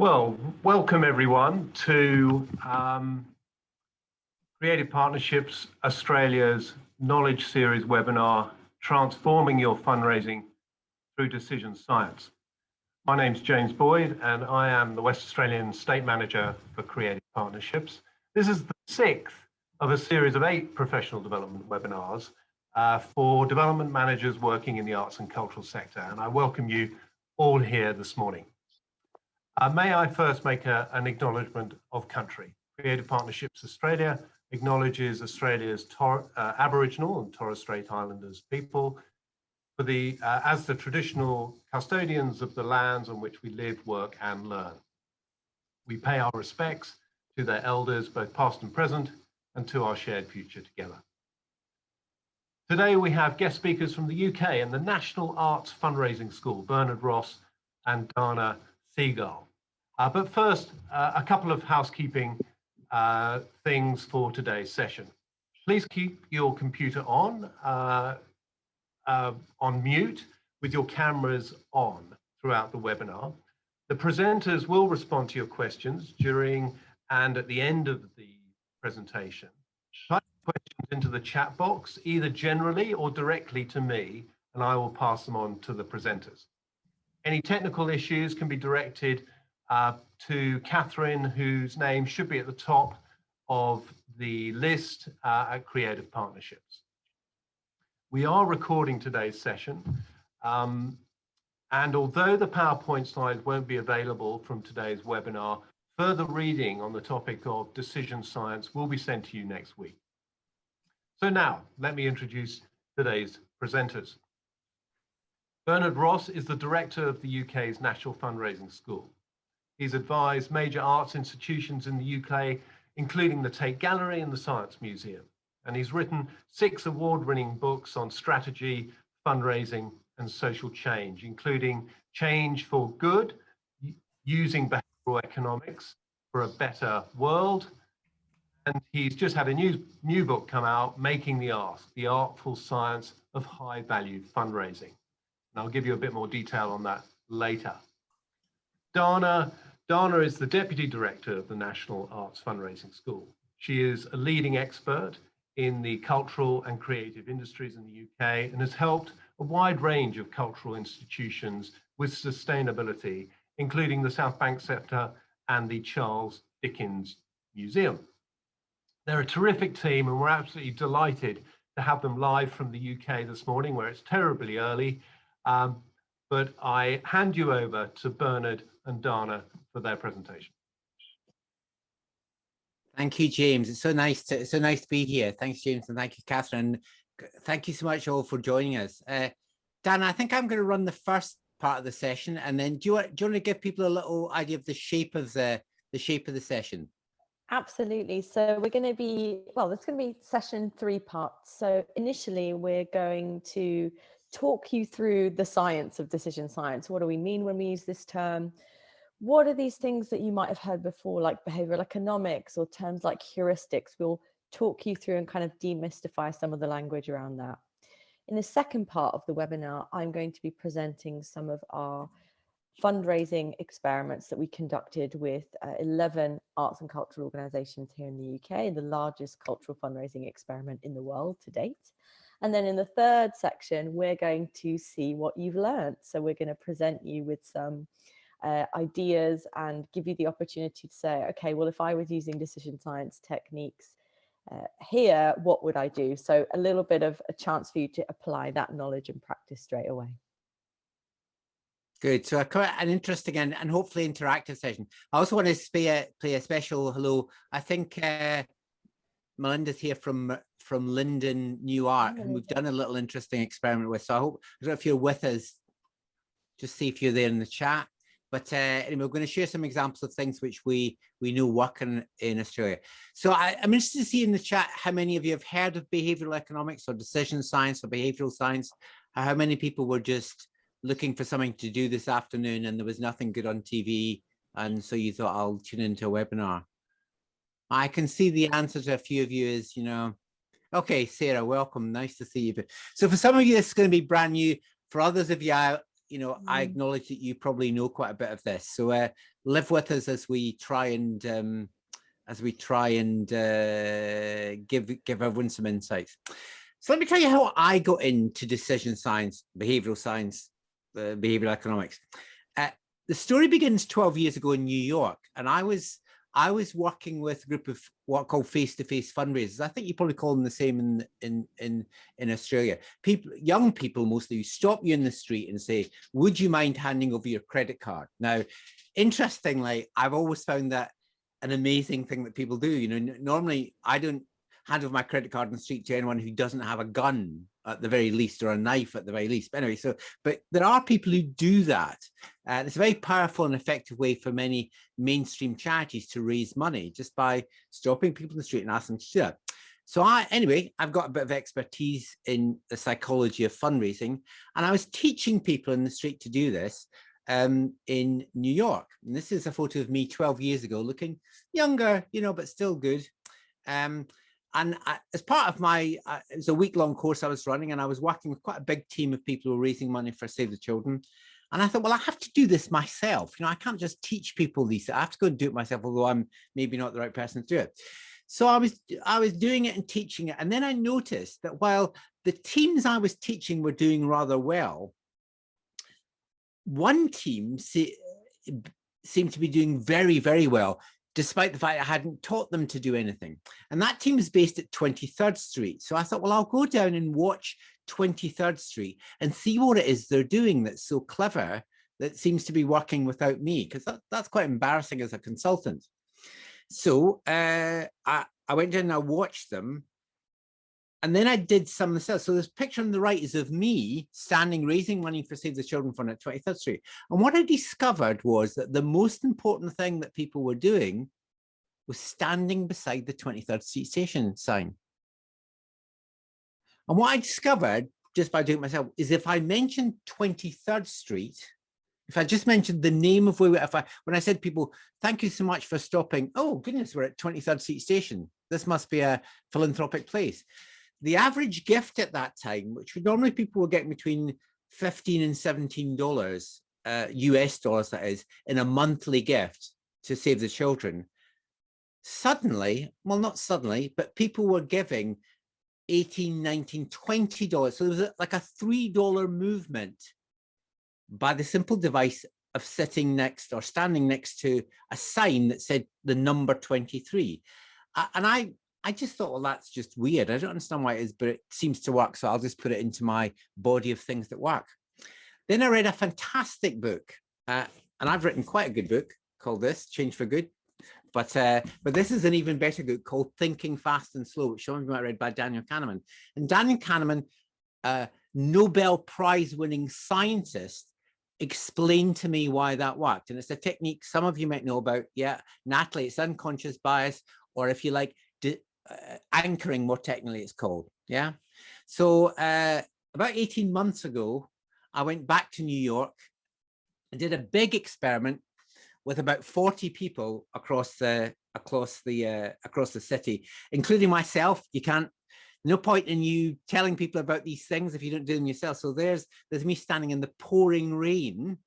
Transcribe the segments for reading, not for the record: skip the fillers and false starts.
Well, welcome everyone to Creative Partnerships Australia's Knowledge Series webinar, Transforming Your Fundraising Through Decision Science. My name's James Boyd and I am the West Australian State Manager for Creative Partnerships. This is the sixth of a series of 8 professional development webinars for development managers working in the arts and cultural sector, and I welcome you all here this morning. May I first make an acknowledgement of country. Creative Partnerships Australia acknowledges Australia's Aboriginal and Torres Strait Islanders people for as the traditional custodians of the lands on which we live, work and learn. We pay our respects to their elders, both past and present, and to our shared future together. Today we have guest speakers from the UK and the National Arts Fundraising School, Bernard Ross and Dana Seagull. But first, a couple of housekeeping things for today's session. Please keep your computer on mute with your cameras on throughout the webinar. The presenters will respond to your questions during and at the end of the presentation. Type questions into the chat box, either generally or directly to me, and I will pass them on to the presenters. Any technical issues can be directed to Catherine, whose name should be at the top of the list at Creative Partnerships. We are recording today's session, and although the PowerPoint slides won't be available from today's webinar, further reading on the topic of decision science will be sent to you next week. So now, let me introduce today's presenters. Bernard Ross is the director of the UK's National Fundraising School. He's advised major arts institutions in the UK, including the Tate Gallery and the Science Museum. And he's written 6 award-winning books on strategy, fundraising, and social change, including Change for Good, Using Behavioural Economics for a Better World. And he's just had a new book come out, Making the Ask, The Artful Science of High-Value Fundraising. And I'll give you a bit more detail on that later. Dana is the Deputy Director of the National Arts Fundraising School. She is a leading expert in the cultural and creative industries in the UK and has helped a wide range of cultural institutions with sustainability, including the South Bank Centre and the Charles Dickens Museum. They're a terrific team and we're absolutely delighted to have them live from the UK this morning, where it's terribly early. But I hand you over to Bernard and Dana for their presentation. Thank you, James. It's so nice to be here. Thanks, James, and thank you, Catherine. Thank you so much all for joining us. Dana, I think I'm going to run the first part of the session, and then do you want to give people a little idea of the shape of the session? Absolutely. So we're going to be, well, it's going to be session 3 parts. So initially, we're going to talk you through the science of decision science. What do we mean when we use this term? What are these things that you might have heard before, like behavioral economics or terms like heuristics? We'll talk you through and kind of demystify some of the language around that. In the second part of the webinar, I'm going to be presenting some of our fundraising experiments that we conducted with 11 arts and cultural organizations here in the UK, the largest cultural fundraising experiment in the world to date. And then in the third section, we're going to see what you've learned. So we're going to present you with some ideas and give you the opportunity to say, okay, well, if I was using decision science techniques here, what would I do? So a little bit of a chance for you to apply that knowledge and practice straight away. Good. So quite an interesting and hopefully interactive session. I also want to play a special hello. I think Melinda's here from Linden New Art, and we've done a little interesting experiment with. So I don't know if you're with us, just see if you're there in the chat. But anyway, we're going to share some examples of things which we know work in Australia. So I'm interested to see in the chat how many of you have heard of behavioural economics or decision science or behavioural science. How many people were just looking for something to do this afternoon and there was nothing good on TV, and so you thought, I'll tune into a webinar. I can see the answer to a few of you is, okay, Sarah, welcome. Nice to see you. So for some of you, this is going to be brand new. For others of you, you know, I acknowledge that you probably know quite a bit of this. So live with us as we try and give everyone some insights. So let me tell you how I got into decision science, behavioral science, behavioral economics. The story begins 12 years ago in New York, and I was working with a group of what are called face-to-face fundraisers. I think you probably call them the same in Australia. People, young people mostly, who stop you in the street and say, "Would you mind handing over your credit card?" Now, interestingly, I've always found that an amazing thing that people do. You know, normally I don't hand over my credit card on the street to anyone who doesn't have a gun at the very least, or a knife at the very least. But anyway, but there are people who do that. It's a very powerful and effective way for many mainstream charities to raise money, just by stopping people in the street and asking them to do that. So I've got a bit of expertise in the psychology of fundraising, and I was teaching people in the street to do this in New York. And this is a photo of me 12 years ago, looking younger, you know, but still good. And as part of my, it was a week-long course I was running, and I was working with quite a big team of people who were raising money for Save the Children. And I thought, well, I have to do this myself. You know, I can't just teach people these. I have to go and do it myself, although I'm maybe not the right person to do it. So I was doing it and teaching it. And then I noticed that while the teams I was teaching were doing rather well, one team seemed to be doing very, very well, despite the fact I hadn't taught them to do anything. And that team is based at 23rd Street. So I thought, well, I'll go down and watch 23rd Street and see what it is they're doing that's so clever, that seems to be working without me, because that's quite embarrassing as a consultant. So I went in and I watched them. And then I did some myself. So this picture on the right is of me standing, raising money for Save the Children Fund at 23rd Street. And what I discovered was that the most important thing that people were doing was standing beside the 23rd Street station sign. And what I discovered just by doing it myself is if I mentioned 23rd Street, if I just mentioned the name of where, when I said people, thank you so much for stopping. Oh, goodness, we're at 23rd Street station. This must be a philanthropic place. The average gift at that time, which normally people were getting between $15 and $17 US dollars, that is, in a monthly gift to Save the Children, suddenly, well, not suddenly, but people were giving $18, $19, $20. So there was like a $3 movement by the simple device of sitting next or standing next to a sign that said the number 23. And I just thought, well, that's just weird. I don't understand why it is, but it seems to work. So I'll just put it into my body of things that work. Then I read a fantastic book, and I've written quite a good book called this, Change for Good. But this is an even better book called Thinking Fast and Slow, which some of you might have read, by Daniel Kahneman. And Daniel Kahneman, Nobel Prize winning scientist, explained to me why that worked. And it's a technique some of you might know about. Yeah, Natalie, it's unconscious bias, or if you like, anchoring, more technically it's called. Yeah. So about 18 months ago, I went back to New York and did a big experiment with about 40 people across the city, including myself. You can't, no point in you telling people about these things if you don't do them yourself. So there's me standing in the pouring rain,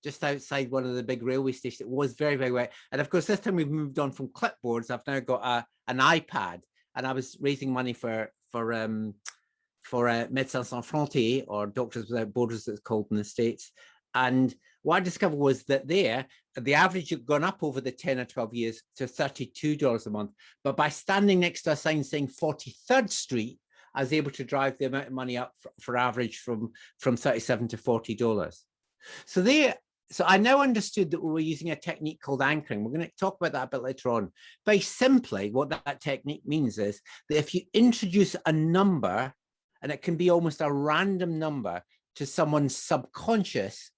just outside one of the big railway stations. It was very, very wet. And of course, this time we've moved on from clipboards. I've now got an iPad, and I was raising money for Médecins Sans Frontières, or Doctors Without Borders, it's called in the States. And what I discovered was that the average had gone up over the 10 or 12 years to $32 a month. But by standing next to a sign saying 43rd Street, I was able to drive the amount of money up for average from $37 to $40. So I now understood that we were using a technique called anchoring. We're going to talk about that a bit later on. Very simply, what that technique means is that if you introduce a number, and it can be almost a random number, to someone's subconscious,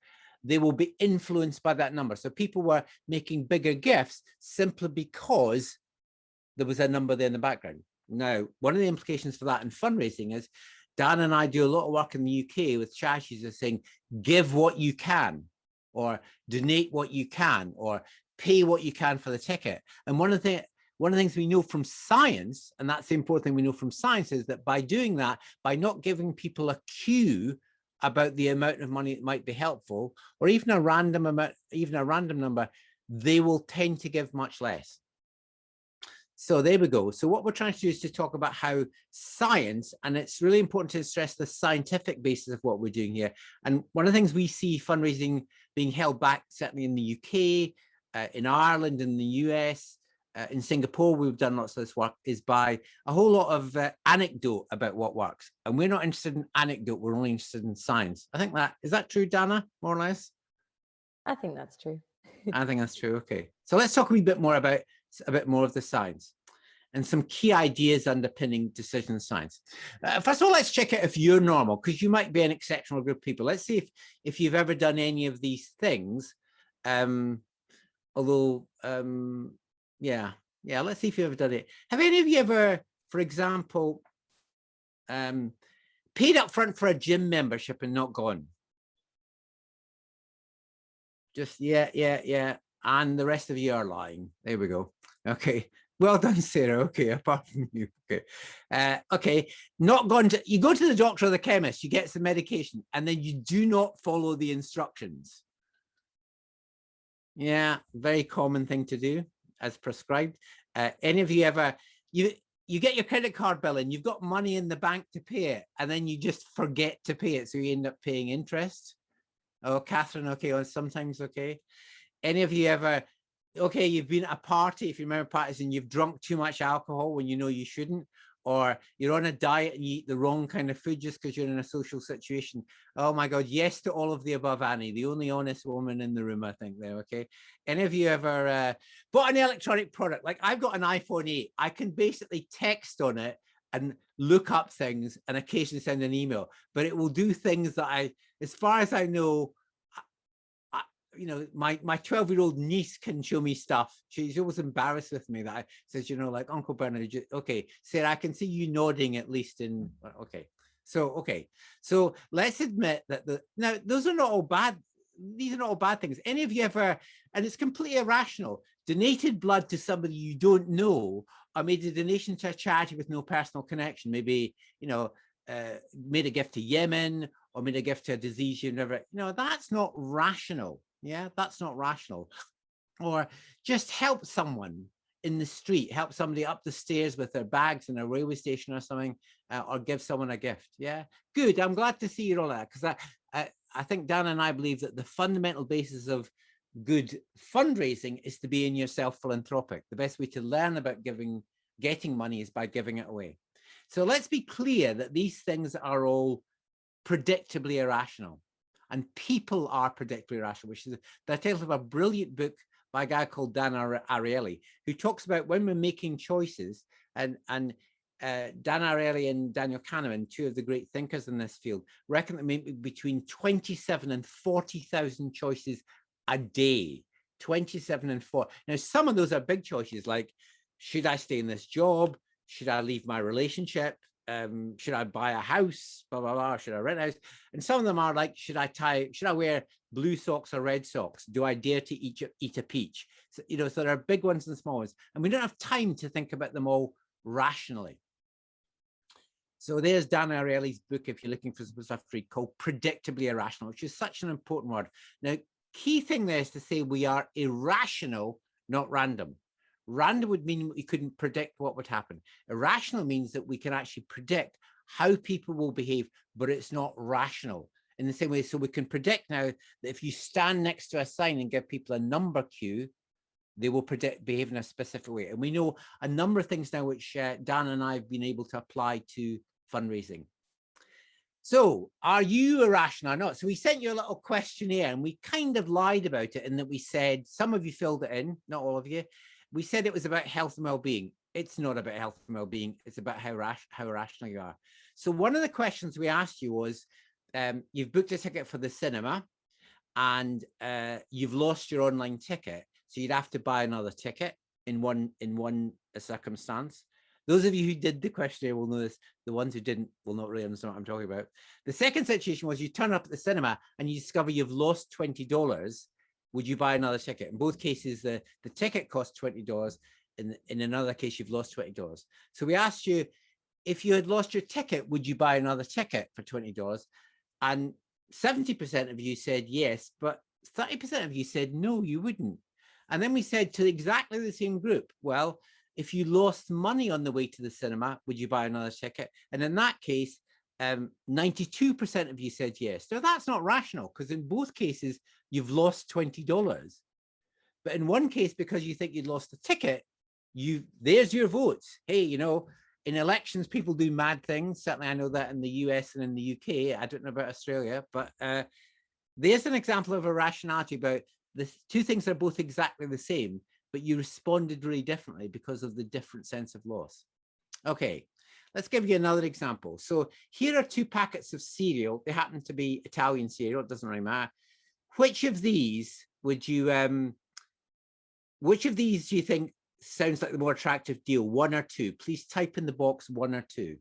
they will be influenced by that number. So people were making bigger gifts simply because there was a number there in the background. Now, one of the implications for that in fundraising is Dan and I do a lot of work in the UK with charities that are saying, give what you can, or donate what you can, or pay what you can for the ticket. And one of the things we know from science, and that's the important thing we know from science, is that by doing that, by not giving people a cue about the amount of money that might be helpful, or even a random amount, even a random number, they will tend to give much less. So there we go. So what we're trying to do is to talk about how science, and it's really important to stress the scientific basis of what we're doing here. And one of the things we see fundraising being held back, certainly in the UK, in Ireland, in the US, in Singapore, we've done lots of this work, is by a whole lot of anecdote about what works. And we're not interested in anecdote, we're only interested in science. I think is that true, Dana, more or less? I think that's true. I think that's true. Okay. So let's talk a wee bit more about a bit more of the science and some key ideas underpinning decision science. First of all, let's check out if you're normal, because you might be an exceptional group of people. Let's see if you've ever done any of these things. Although, yeah, let's see if you've ever done it. Have any of you ever, for example, paid up front for a gym membership and not gone? Just, yeah. And the rest of you are lying. There we go. Okay. Well done, Sarah. Okay, apart from you. Okay. Okay. Not gone to, you go to the doctor or the chemist, you get some medication, and then you do not follow the instructions. Yeah, very common thing to do as prescribed. Any of you ever, you get your credit card bill and you've got money in the bank to pay it, and then you just forget to pay it, so you end up paying interest? Oh, Catherine, okay, sometimes, okay. Any of you ever, okay, you've been at a party, if you remember parties, and you've drunk too much alcohol when you know you shouldn't, or you're on a diet and you eat the wrong kind of food just because you're in a social situation? Oh my God, yes to all of the above, Annie, the only honest woman in the room, I think there, okay. Any of you ever bought an electronic product? Like I've got an iPhone 8, I can basically text on it and look up things and occasionally send an email, but it will do things that as far as I know, you know, my 12-year-old niece can show me stuff. She's always embarrassed with me that I says, you know, like, Uncle Bernard, okay, Sarah, I can see you nodding at least in, okay. So let's admit that now those are not all bad. These are not all bad things. Any of you ever, and it's completely irrational, donated blood to somebody you don't know, or made a donation to a charity with no personal connection? Maybe, you know, made a gift to Yemen, or made a gift to a disease you've never, no, that's not rational. Yeah, that's not rational. Or just help someone in the street, help somebody up the stairs with their bags in a railway station or something, or give someone a gift. Yeah, good. I'm glad to see you all that, because I think Dan and I believe that the fundamental basis of good fundraising is to be in yourself philanthropic. The best way to learn about getting money is by giving it away. So let's be clear that these things are all predictably irrational, and people are predictably irrational, which is the title of a brilliant book by a guy called Dan Ariely, who talks about when we're making choices, and Dan Ariely and Daniel Kahneman, two of the great thinkers in this field, reckon that maybe between 27 and 40,000 choices a day. 27 and 4. Now, some of those are big choices, like, should I stay in this job? Should I leave my relationship? Should I buy a house? Blah, blah, blah. Should I rent a house? And some of them are like, should I wear blue socks or red socks? Do I dare to eat a peach? So, you know, so there are big ones and small ones, and we don't have time to think about them all rationally. So there's Dan Ariely's book, if you're looking for some stuff to read, called Predictably Irrational, which is such an important word. Now, key thing there is to say we are irrational, not random. Random would mean we couldn't predict what would happen. Irrational means that we can actually predict how people will behave, but it's not rational. In the same way, so we can predict now that if you stand next to a sign and give people a number cue, they will behave in a specific way. And we know a number of things now which Dan and I have been able to apply to fundraising. So are you irrational or not? So we sent you a little questionnaire, and we kind of lied about it in that we said, some of you filled it in, not all of you. We said it was about health and well-being. It's not about health and well-being. It's about how rational you are. So one of the questions we asked you was, you've booked a ticket for the cinema, and you've lost your online ticket. So you'd have to buy another ticket in one circumstance. Those of you who did the questionnaire will know this. The ones who didn't will not really understand what I'm talking about. The second situation was you turn up at the cinema and you discover you've lost $20. Would you buy another ticket? In both cases, the ticket cost $20. In another case, you've lost $20. So we asked you, if you had lost your ticket, would you buy another ticket for $20? And 70% of you said yes, but 30% of you said no, you wouldn't. And then we said to exactly the same group, well, if you lost money on the way to the cinema, would you buy another ticket? And in that case, 92% of you said yes. So that's not rational, because in both cases, you've lost $20. But in one case, because you think you'd lost a ticket, there's your votes. Hey, you know, in elections, people do mad things. Certainly, I know that in the US and in the UK. I don't know about Australia, but there's an example of a rationality about the two things are both exactly the same, but you responded really differently because of the different sense of loss. Okay, let's give you another example. So here are 2 packets of cereal. They happen to be Italian cereal. It doesn't really matter. Which of these would you, which of these do you think sounds like the more attractive deal, 1 or 2? Please type in the box 1 or 2.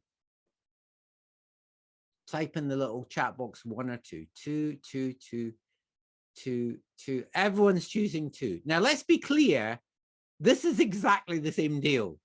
Type in the little chat box 1 or 2. 2, 2, 2, 2, 2. Everyone's choosing 2. Now, let's be clear. This is exactly the same deal.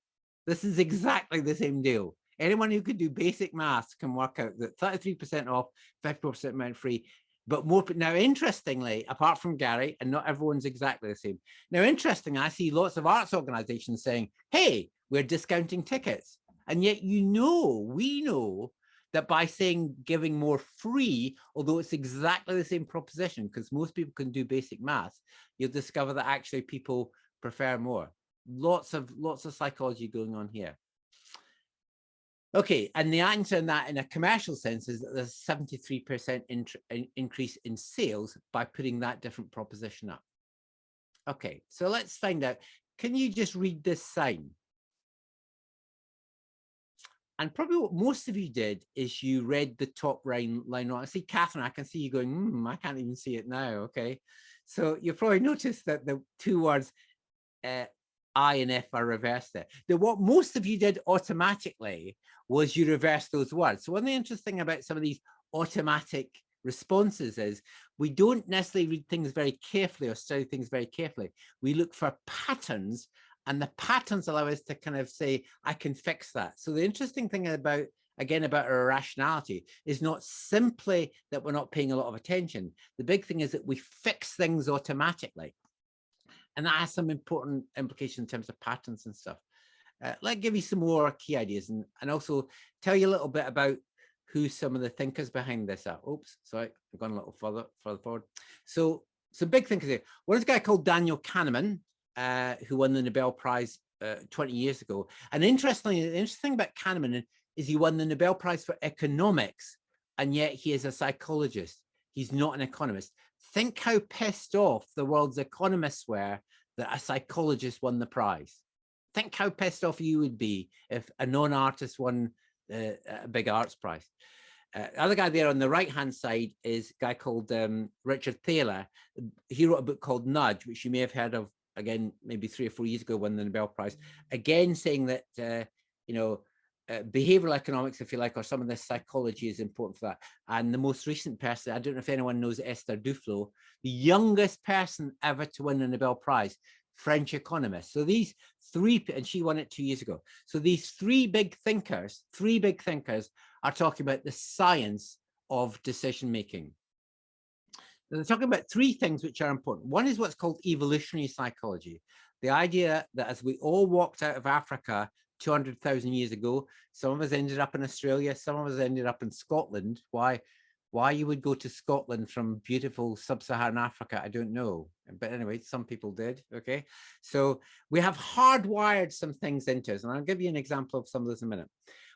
This is exactly the same deal. Anyone who could do basic maths can work out that 33% off, 54% amount free. But more now, interestingly, apart from Gary, and not everyone's exactly the same. Now, interestingly, I see lots of arts organizations saying, hey, we're discounting tickets. And yet, you know, we know that by saying giving more free, although it's exactly the same proposition, because most people can do basic maths, you'll discover that actually people prefer more. Lots of psychology going on here. Okay, and the answer in that, in a commercial sense, is that there's a 73% increase in sales by putting that different proposition up. Okay, so let's find out. Can you just read this sign? And probably what most of you did is you read the top line. I see Catherine, I can see you going, I can't even see it now. Okay, so you probably noticed that the 2 words I and F are reversed there. What most of you did automatically was you reverse those words. So one of the interesting about some of these automatic responses is we don't necessarily read things very carefully or study things very carefully. We look for patterns, and the patterns allow us to kind of say, I can fix that. So the interesting thing about, again, about our rationality is not simply that we're not paying a lot of attention. The big thing is that we fix things automatically. And that has some important implications in terms of patterns and stuff. Let's give you some more key ideas and also tell you a little bit about who some of the thinkers behind this are. Oops, sorry, I've gone a little further forward. So some big thinkers here. One is a guy called Daniel Kahneman, who won the Nobel Prize 20 years ago. And interestingly, the interesting thing about Kahneman is he won the Nobel Prize for economics, and yet he is a psychologist. He's not an economist. Think how pissed off the world's economists were that a psychologist won the prize. Think how pissed off you would be if a non-artist won a big arts prize. The other guy there on the right-hand side is a guy called Richard Thaler. He wrote a book called Nudge, which you may have heard of, again, maybe 3 or 4 years ago, won the Nobel Prize. Again, saying that, you know, behavioral economics, if you like, or some of this psychology is important for that. And the most recent person, I don't know if anyone knows Esther Duflo, the youngest person ever to win a Nobel Prize, French economist. So these 3, and she won it 2 years ago. So these 3 big thinkers are talking about the science of decision making. They're talking about 3 things which are important. One is what's called evolutionary psychology. The idea that as we all walked out of Africa 200,000 years ago, some of us ended up in Australia, some of us ended up in Scotland. Why you would go to Scotland from beautiful sub-Saharan Africa, I don't know. But anyway, some people did, okay? So we have hardwired some things into us, and I'll give you an example of some of those in a minute.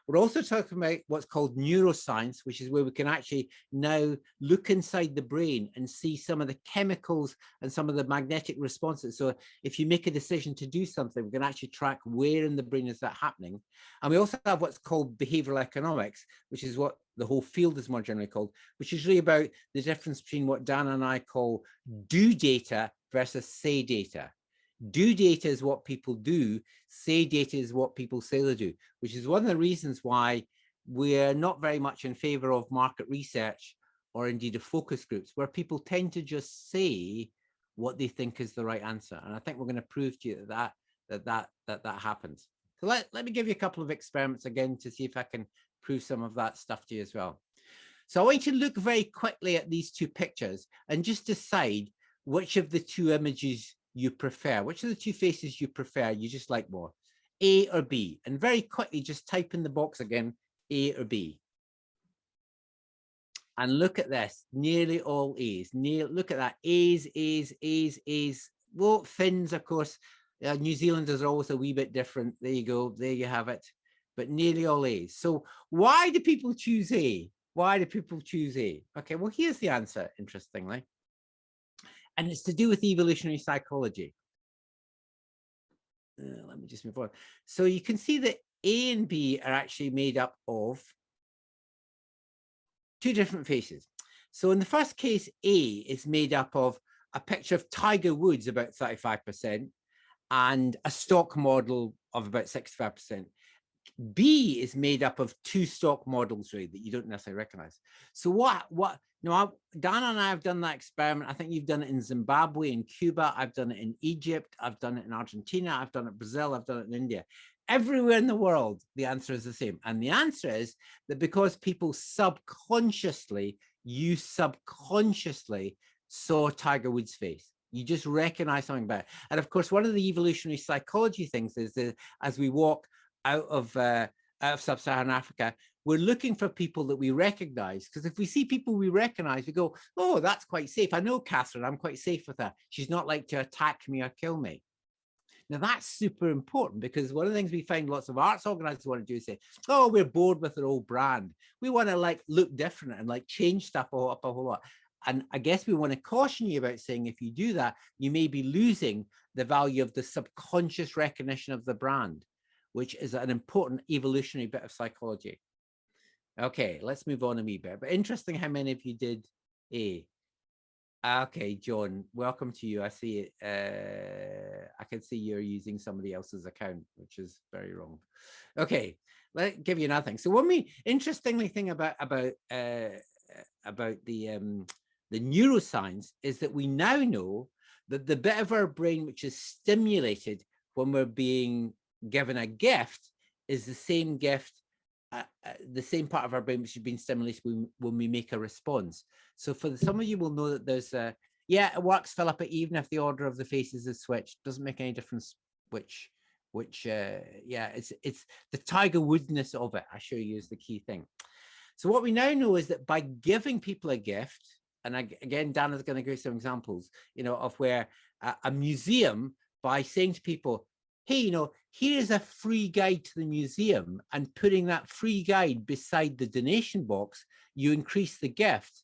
We're also talking about what's called neuroscience, which is where we can actually now look inside the brain and see some of the chemicals and some of the magnetic responses. So if you make a decision to do something, we can actually track where in the brain is that happening. And we also have what's called behavioral economics, which is what the whole field is more generally called, which is really about the difference between what Dan and I call do data versus say data. Do data is what people do, say data is what people say they do, which is one of the reasons why we're not very much in favor of market research or indeed of focus groups, where people tend to just say what they think is the right answer. And I think we're going to prove to you that happens. So let me give you a couple of experiments again to see if I can prove some of that stuff to you as well. So I want you to look very quickly at these two pictures and just decide which of the two images you prefer, which of the two faces you prefer, you just like more, A or B. And very quickly, just type in the box again, A or B. And look at this, nearly all A's. Look at that, A's, A's, A's, A's. Well, Finns, of course, New Zealanders are always a wee bit different. There you go, there you have it. But nearly all A's. So why do people choose A? Why do people choose A? Okay, well, here's the answer, interestingly. And it's to do with evolutionary psychology. Let me just move on. So you can see that A and B are actually made up of two different faces. So in the first case, A is made up of a picture of Tiger Woods, about 35%, and a stock model of about 65%. B is made up of two stock models, really, that you don't necessarily recognize. So Dana and I have done that experiment. I think you've done it in Zimbabwe, in Cuba. I've done it in Egypt. I've done it in Argentina. I've done it in Brazil. I've done it in India. Everywhere in the world, the answer is the same. And the answer is that because people subconsciously saw Tiger Woods' face. You just recognize something about it. And of course, one of the evolutionary psychology things is that as we walk out of sub-Saharan Africa, we're looking for people that we recognize, because if we see people we recognize, we go, oh, that's quite safe. I know Catherine, I'm quite safe with her. She's not like to attack me or kill me. Now that's super important, because one of the things we find lots of arts organizers want to do is say, oh, we're bored with our old brand. We want to like look different and like change stuff up a whole lot. And I guess we want to caution you about saying, if you do that, you may be losing the value of the subconscious recognition of the brand, which is an important evolutionary bit of psychology. Okay, let's move on a wee bit. But interesting how many of you did A. Okay, John, welcome to you. I see it. I can see you're using somebody else's account, which is very wrong. Okay, let me give you another thing. So when we interestingly thing about the neuroscience is that we now know that the bit of our brain which is stimulated when we're being given a gift is the same gift, the same part of our brain which has been stimulated when we make a response. So for some of you will know that there's yeah, it works, Philippa, even if the order of the faces is switched. Doesn't make any difference which yeah, it's the Tiger Woodness of it, I assure you, is the key thing. So what we now know is that by giving people a gift, and again, Dana's going to give some examples, you know, of where a museum, by saying to people, hey, you know, here's a free guide to the museum, and putting that free guide beside the donation box, you increase the gift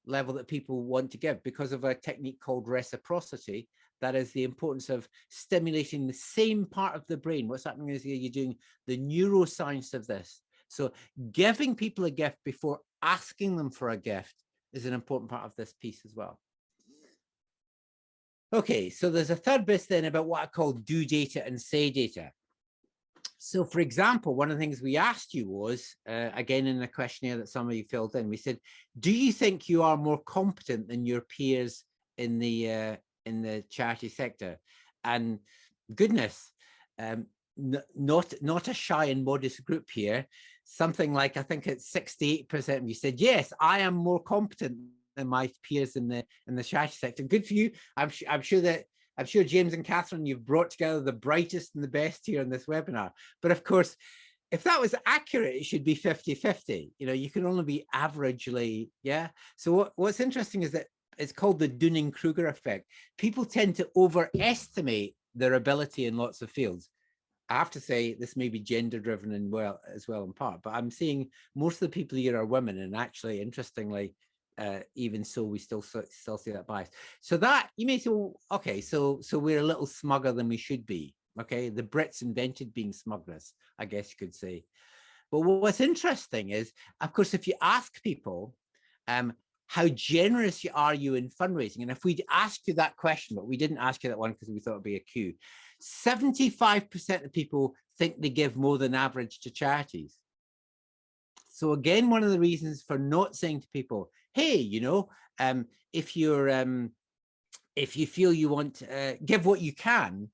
level that people want to give because of a technique called reciprocity. That is the importance of stimulating the same part of the brain. What's happening is you're doing the neuroscience of this. So giving people a gift before asking them for a gift is an important part of this piece as well. Okay, so there's a third bit then about what I call do data and say data. So for example, one of the things we asked you was, again, in the questionnaire that some of you filled in, we said, do you think you are more competent than your peers in the charity sector? And goodness, not a shy and modest group here. Something like, I think it's 68% of you said, yes, I am more competent than my peers in the charity sector. Good for you. I'm sure James and Catherine, you've brought together the brightest and the best here in this webinar. But of course, if that was accurate, it should be 50-50. You know, you can only be averagely, yeah. So what's interesting is that it's called the Dunning-Kruger effect. People tend to overestimate their ability in lots of fields. I have to say this may be gender driven and as well in part, but I'm seeing most of the people here are women, and actually, interestingly, even so, we still see that bias. So that you may say, well, okay, so we're a little smugger than we should be. Okay, the Brits invented being smugness, I guess you could say. But what's interesting is, of course, if you ask people, how generous are you in fundraising? And if we'd asked you that question, but we didn't ask you that one because we thought it'd be a cue, 75% of people think they give more than average to charities. So again, one of the reasons for not saying to people, hey, you know, if you feel you want to give what you can,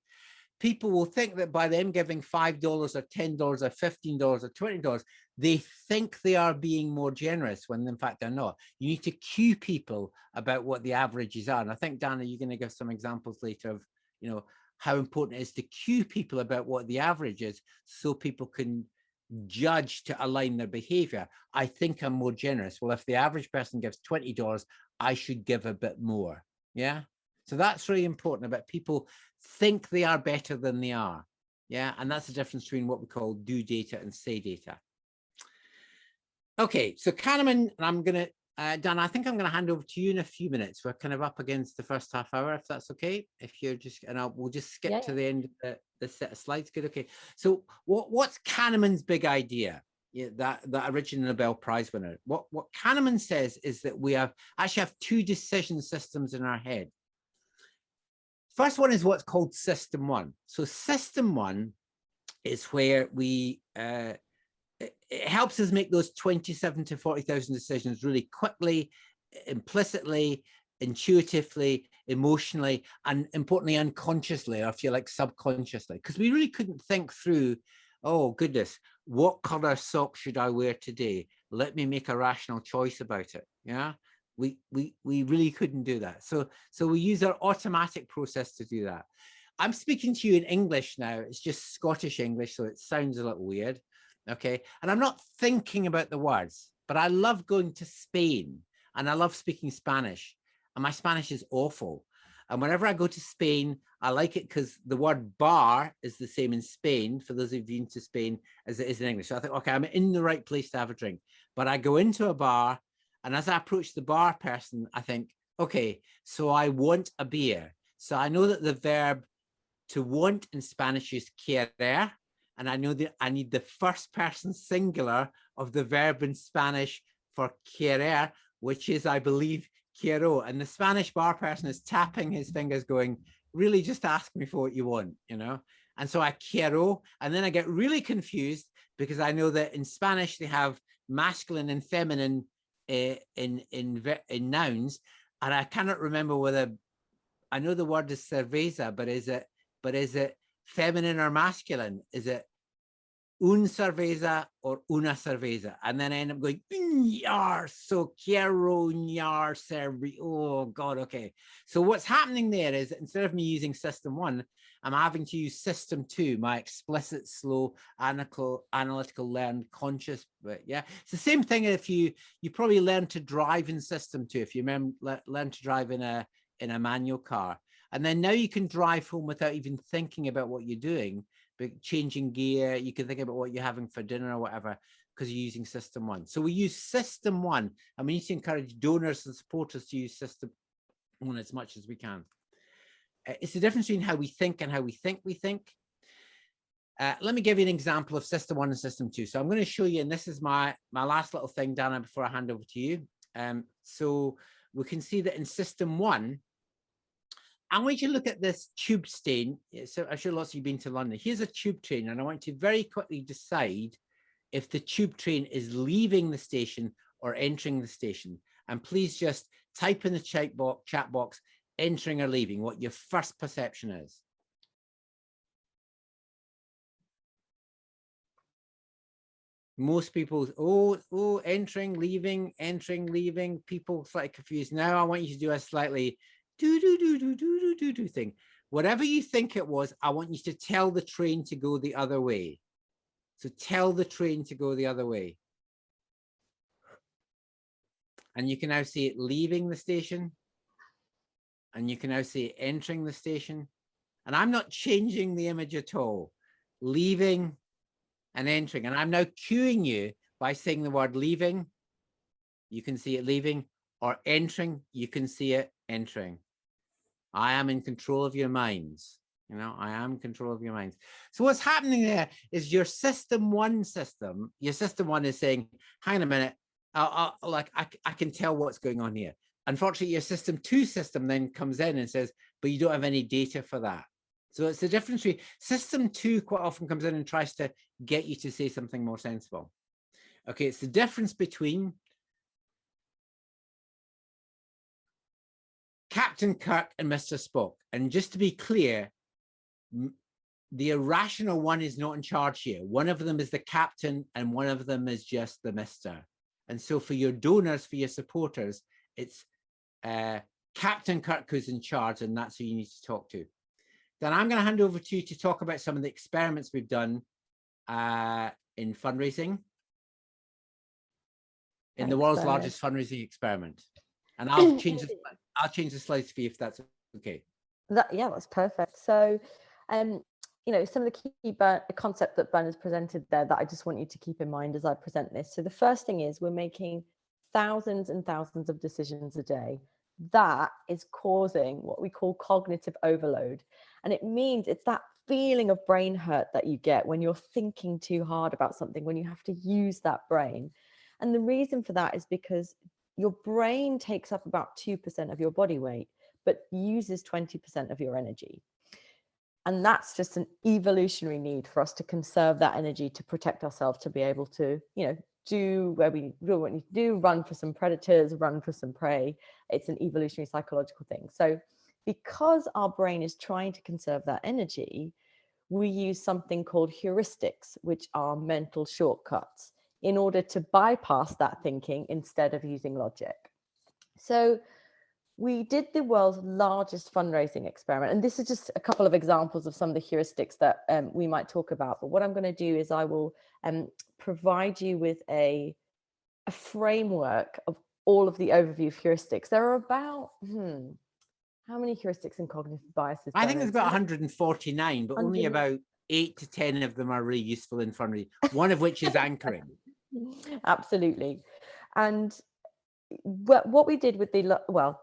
people will think that by them giving $5 or $10 or $15 or $20, they think they are being more generous when in fact they're not. You need to cue people about what the averages are. And I think, Dana, you're going to give some examples later of, you know, how important it is to cue people about what the average is so people can judge to align their behavior. I think I'm more generous. Well, if the average person gives $20, I should give a bit more. Yeah. So that's really important about people think they are better than they are. Yeah. And that's the difference between what we call do data and say data. Okay. So Kahneman, and I'm going to, Dan, I think I'm going to hand over to you in a few minutes. We're kind of up against the first half hour, if that's okay. If you're just, and we'll just skip to the end of the set of slides. Good. Okay. So what's Kahneman's big idea? Yeah, that original Nobel Prize winner. What Kahneman says is that we actually have two decision systems in our head. First one is what's called system one. So system one is where we it helps us make those 27 to 40,000 decisions really quickly, implicitly, intuitively, emotionally, and importantly, unconsciously, or if you like, subconsciously, because we really couldn't think through, oh goodness, what color socks should I wear today? Let me make a rational choice about it. Yeah. We really couldn't do that. So we use our automatic process to do that. I'm speaking to you in English now. It's just Scottish English, so it sounds a little weird. Okay. And I'm not thinking about the words, but I love going to Spain and I love speaking Spanish. And my Spanish is awful. And whenever I go to Spain, I like it because the word bar is the same in Spain, for those who've been to Spain, as it is in English. So I think, okay, I'm in the right place to have a drink. But I go into a bar, and as I approach the bar person, I think, okay, so I want a beer. So I know that the verb to want in Spanish is querer, and I know that I need the first person singular of the verb in Spanish for querer, which is, I believe, quiero. And the Spanish bar person is tapping his fingers going, really just ask me for what you want, you know? And so I quiero, and then I get really confused because I know that in Spanish they have masculine and feminine in nouns, and I cannot remember whether, I know the word is cerveza, but is it feminine or masculine? Is it un cerveza or una cerveza? And then I end up going, yar, so quiero yar cerveza. Oh God, okay. So what's happening there is, instead of me using system one, I'm having to use system two, my explicit, slow, analytical, learned, conscious. But yeah, it's the same thing. If you probably learn to drive in system two, if you learn to drive in a manual car, and then now you can drive home without even thinking about what you're doing, but changing gear. You can think about what you're having for dinner or whatever, because you're using system one. So we use system one, and we need to encourage donors and supporters to use system one as much as we can. It's the difference between how we think and how we think we think. Let me give you an example of system one and system two. So I'm going to show you, and this is my last little thing, Dana, before I hand over to you. So we can see that in system one, I want you to look at this tube stain. So I'm sure lots of you have been to London. Here's a tube train, and I want you to very quickly decide if the tube train is leaving the station or entering the station. And please just type in the chat box, entering or leaving, what your first perception is. Most people, oh, entering, leaving, people slightly confused. Now I want you to do a slightly do thing. Whatever you think it was, I want you to tell the train to go the other way. So tell the train to go the other way. And you can now see it leaving the station. And you can now see it entering the station. And I'm not changing the image at all. Leaving and entering. And I'm now cueing you by saying the word leaving. You can see it leaving, or entering. You can see it entering. I am in control of your minds. You know, I am in control of your minds. So what's happening there is your system one is saying, hang on a minute, I can tell what's going on here. Unfortunately, your system two system then comes in and says, but you don't have any data for that. So it's the difference between system two quite often comes in and tries to get you to say something more sensible. Okay, it's the difference between Captain Kirk and Mr. Spock. And just to be clear, the irrational one is not in charge here. One of them is the captain and one of them is just the mister. And so for your donors, for your supporters, it's Captain Kirk who's in charge, and that's who you need to talk to. Then I'm going to hand over to you to talk about some of the experiments we've done in fundraising, in the world's largest fundraising experiment. And I'll change the slides for you if that's okay. Yeah, that's perfect. So, you know, some of the key concept that Ben has presented there that I just want you to keep in mind as I present this. So the first thing is we're making thousands and thousands of decisions a day. That is causing what we call cognitive overload. And it means it's that feeling of brain hurt that you get when you're thinking too hard about something, when you have to use that brain. And the reason for that is because your brain takes up about 2% of your body weight, but uses 20% of your energy. And that's just an evolutionary need for us to conserve that energy to protect ourselves, to be able to, you know, do what we need to do, run for some predators, run for some prey. It's an evolutionary psychological thing. So because our brain is trying to conserve that energy, we use something called heuristics, which are mental shortcuts, in order to bypass that thinking instead of using logic. So we did the world's largest fundraising experiment. And this is just a couple of examples of some of the heuristics that we might talk about. But what I'm going to do is I will provide you with a framework of all of the overview of heuristics. There are about, how many heuristics and cognitive biases? I think there's about 149, but only about 8 to 10 of them are really useful in fundraising, one of which is anchoring. Absolutely. And what we did with the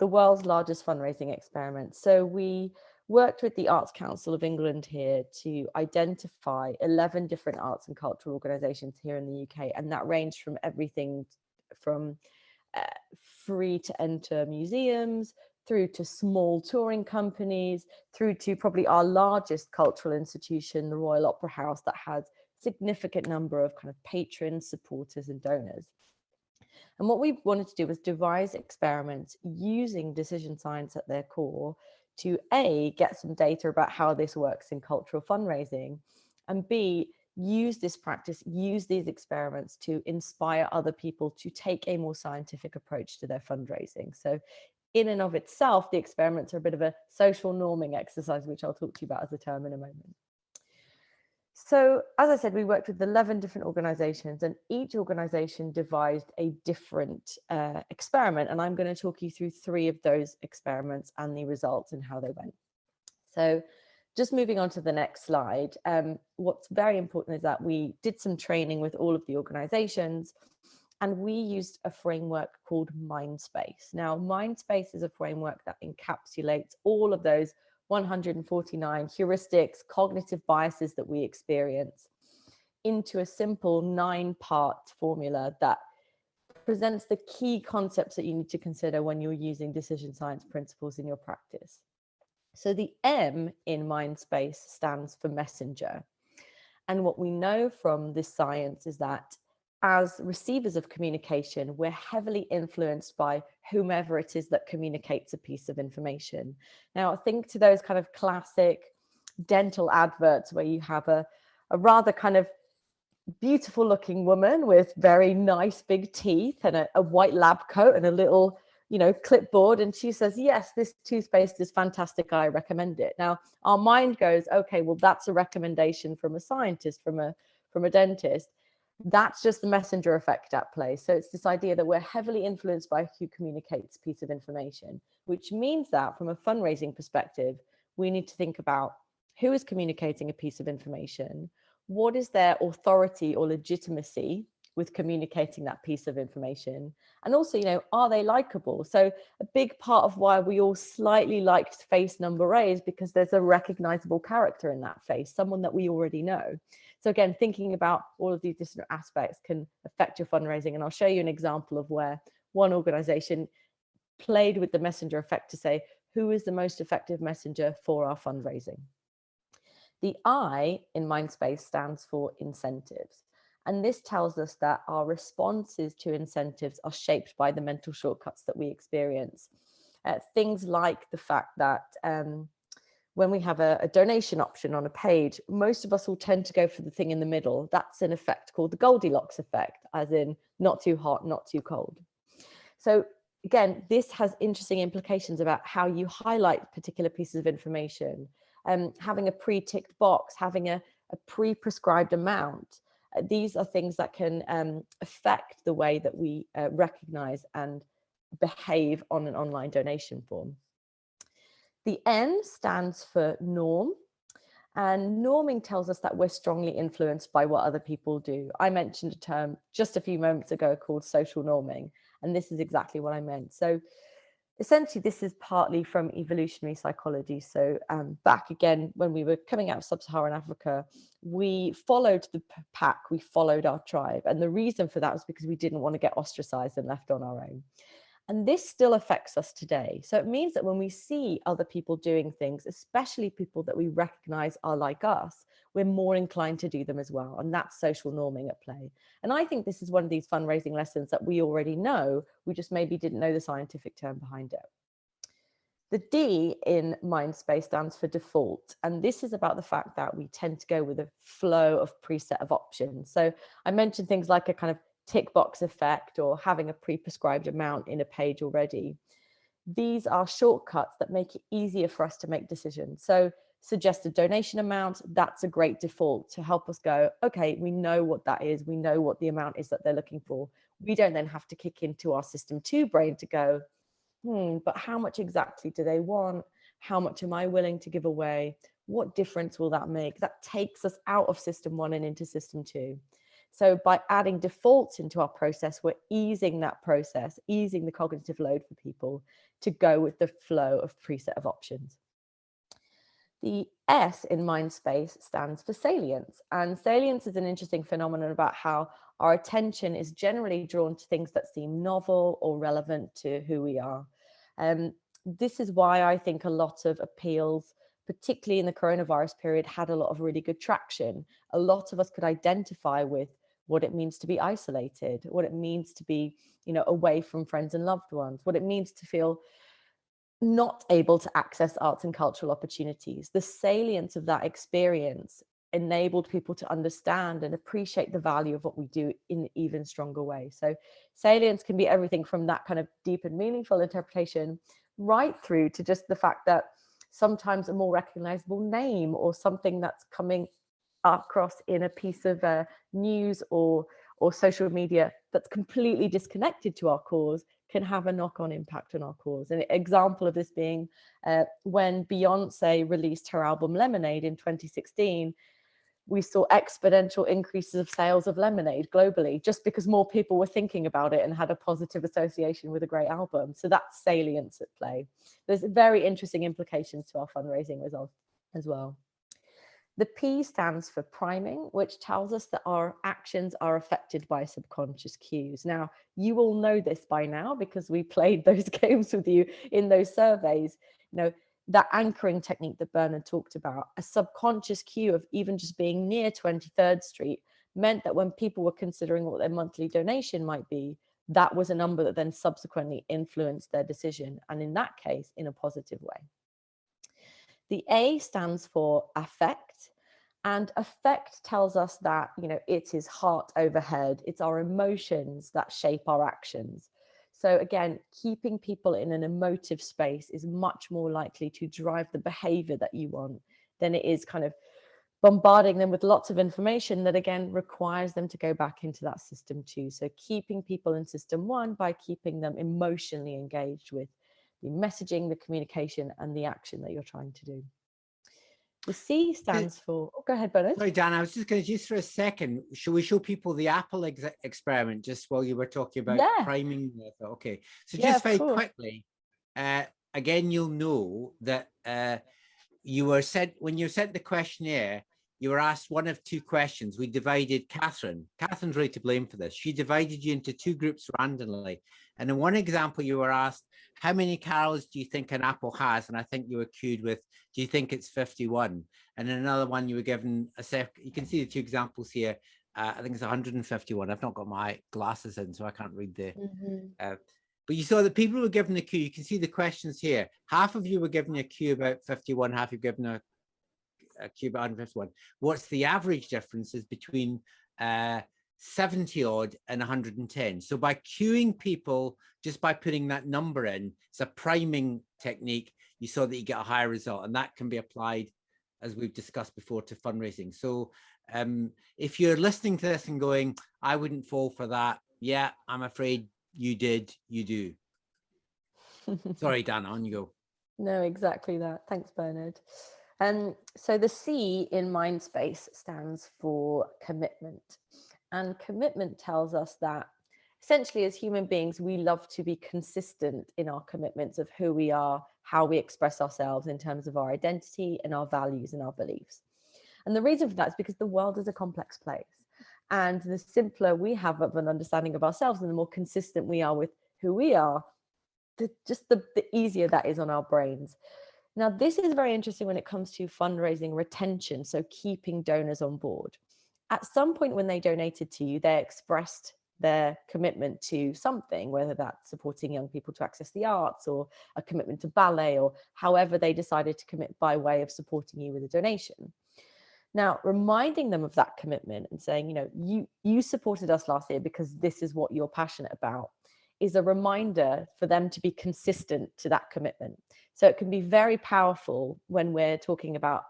world's largest fundraising experiment. So we worked with the Arts Council of England here to identify 11 different arts and cultural organisations here in the UK. And that ranged from everything from free to enter museums, through to small touring companies, through to probably our largest cultural institution, the Royal Opera House, that has a significant number of kind of patrons, supporters and donors. And what we wanted to do was devise experiments using decision science at their core to A, get some data about how this works in cultural fundraising, and B, use this practice, use these experiments to inspire other people to take a more scientific approach to their fundraising. So in and of itself, the experiments are a bit of a social norming exercise, which I'll talk to you about as a term in a moment. So as I said, we worked with 11 different organizations, and each organization devised a different experiment. And I'm going to talk you through 3 of those experiments and the results and how they went. So just moving on to the next slide, what's very important is that we did some training with all of the organizations, and we used a framework called MindSpace. Now, MindSpace is a framework that encapsulates all of those 149 heuristics, cognitive biases that we experience into a simple 9-part formula that presents the key concepts that you need to consider when you're using decision science principles in your practice. So the M in MindSpace stands for messenger. And what we know from this science is that as receivers of communication, we're heavily influenced by whomever it is that communicates a piece of information. Now, think to those kind of classic dental adverts where you have a rather kind of beautiful looking woman with very nice big teeth and a white lab coat and a little, you know, clipboard. And she says, yes, this toothpaste is fantastic, I recommend it. Now, our mind goes, okay, well, that's a recommendation from a scientist, from a dentist. That's just the messenger effect at play. So it's this idea that we're heavily influenced by who communicates a piece of information, which means that from a fundraising perspective, we need to think about who is communicating a piece of information, what is their authority or legitimacy with communicating that piece of information, and also, you know, are they likable? So a big part of why we all slightly liked face number A is because there's a recognizable character in that face, someone that we already know. So again, thinking about all of these different aspects can affect your fundraising. And I'll show you an example of where one organization played with the messenger effect to say, who is the most effective messenger for our fundraising? The I in MindSpace stands for incentives. And this tells us that our responses to incentives are shaped by the mental shortcuts that we experience. Things like the fact that when we have a donation option on a page, most of us will tend to go for the thing in the middle. That's an effect called the Goldilocks effect, as in not too hot, not too cold. So again, this has interesting implications about how you highlight particular pieces of information. Having a pre-ticked box, having a pre-prescribed amount. These are things that can affect the way that we recognize and behave on an online donation form. The N stands for norm. And norming tells us that we're strongly influenced by what other people do. I mentioned a term just a few moments ago called social norming, and this is exactly what I meant. So essentially, this is partly from evolutionary psychology. So back again, when we were coming out of sub-Saharan Africa, we followed the pack, we followed our tribe. And the reason for that was because we didn't want to get ostracized and left on our own. And this still affects us today. So it means that when we see other people doing things, especially people that we recognize are like us, we're more inclined to do them as well. And that's social norming at play. And I think this is one of these fundraising lessons that we already know. We just maybe didn't know the scientific term behind it. The D in Mindspace stands for default. And this is about the fact that we tend to go with a flow of preset of options. So I mentioned things like a kind of tick box effect or having a pre-prescribed amount in a page already. These are shortcuts that make it easier for us to make decisions. So suggested donation amount, that's a great default to help us go, okay, we know what that is. We know what the amount is that they're looking for. We don't then have to kick into our system 2 brain to go, but how much exactly do they want? How much am I willing to give away? What difference will that make? That takes us out of system 1 and into system 2. So by adding defaults into our process, we're easing that process, easing the cognitive load for people to go with the flow of preset of options. The S in Mindspace stands for salience. And salience is an interesting phenomenon about how our attention is generally drawn to things that seem novel or relevant to who we are. This is why I think a lot of appeals, particularly in the coronavirus period, had a lot of really good traction. A lot of us could identify with what it means to be isolated, what it means to be, away from friends and loved ones, what it means to feel not able to access arts and cultural opportunities. The salience of that experience enabled people to understand and appreciate the value of what we do in an even stronger way. So salience can be everything from that kind of deep and meaningful interpretation right through to just the fact that sometimes a more recognizable name or something that's coming across in a piece of news or social media that's completely disconnected to our cause can have a knock-on impact on our cause. An example of this being when Beyonce released her album Lemonade in 2016, we saw exponential increases of sales of lemonade globally, just because more people were thinking about it and had a positive association with a great album. So that's salience at play. There's very interesting implications to our fundraising results as well. The P stands for priming, which tells us that our actions are affected by subconscious cues. Now, you all know this by now because we played those games with you in those surveys. That anchoring technique that Bernard talked about, a subconscious cue of even just being near 23rd Street meant that when people were considering what their monthly donation might be, that was a number that then subsequently influenced their decision, and in that case, in a positive way. The A stands for affect, and affect tells us that, it is heart over head. It's our emotions that shape our actions. So again, keeping people in an emotive space is much more likely to drive the behavior that you want than it is kind of bombarding them with lots of information that again requires them to go back into that system 2. So keeping people in system 1 by keeping them emotionally engaged with the messaging, the communication, and the action that you're trying to do. The C stands for, go ahead, Bernard. Sorry, Dan, I was just going to, just for a second, should we show people the Apple experiment just while you were talking about priming? Okay, so just very quickly, again, you'll know that you were sent, when you sent the questionnaire, you were asked one of 2 questions. We divided Catherine's really to blame for this. She divided you into 2 groups randomly. And in one example, you were asked, how many carols do you think an apple has? And I think you were cued with, do you think it's 51? And in another one, you were given you can see the 2 examples here. I think it's 151. I've not got my glasses in, so I can't read the, But you saw that people were given a cue. You can see the questions here. Half of you were given a cue about 51, half you given a cue about 151. What's the average differences between 70 odd and 110? So by cueing people, just by putting that number in, it's a priming technique, you saw that you get a higher result, and that can be applied, as we've discussed before, to fundraising. So if you're listening to this and going, I wouldn't fall for that, yeah, I'm afraid you did, you do. Sorry, Dana, on you go. No, exactly that. Thanks, Bernard. So the C in Mindspace stands for commitment. And commitment tells us that essentially as human beings, we love to be consistent in our commitments of who we are, how we express ourselves in terms of our identity and our values and our beliefs. And the reason for that is because the world is a complex place. And the simpler we have of an understanding of ourselves and the more consistent we are with who we are, the easier that is on our brains. Now, this is very interesting when it comes to fundraising retention, so keeping donors on board. At some point when they donated to you, they expressed their commitment to something, whether that's supporting young people to access the arts or a commitment to ballet, or however they decided to commit by way of supporting you with a donation. Now, reminding them of that commitment and saying, you know, you supported us last year because this is what you're passionate about, is a reminder for them to be consistent to that commitment. So it can be very powerful when we're talking about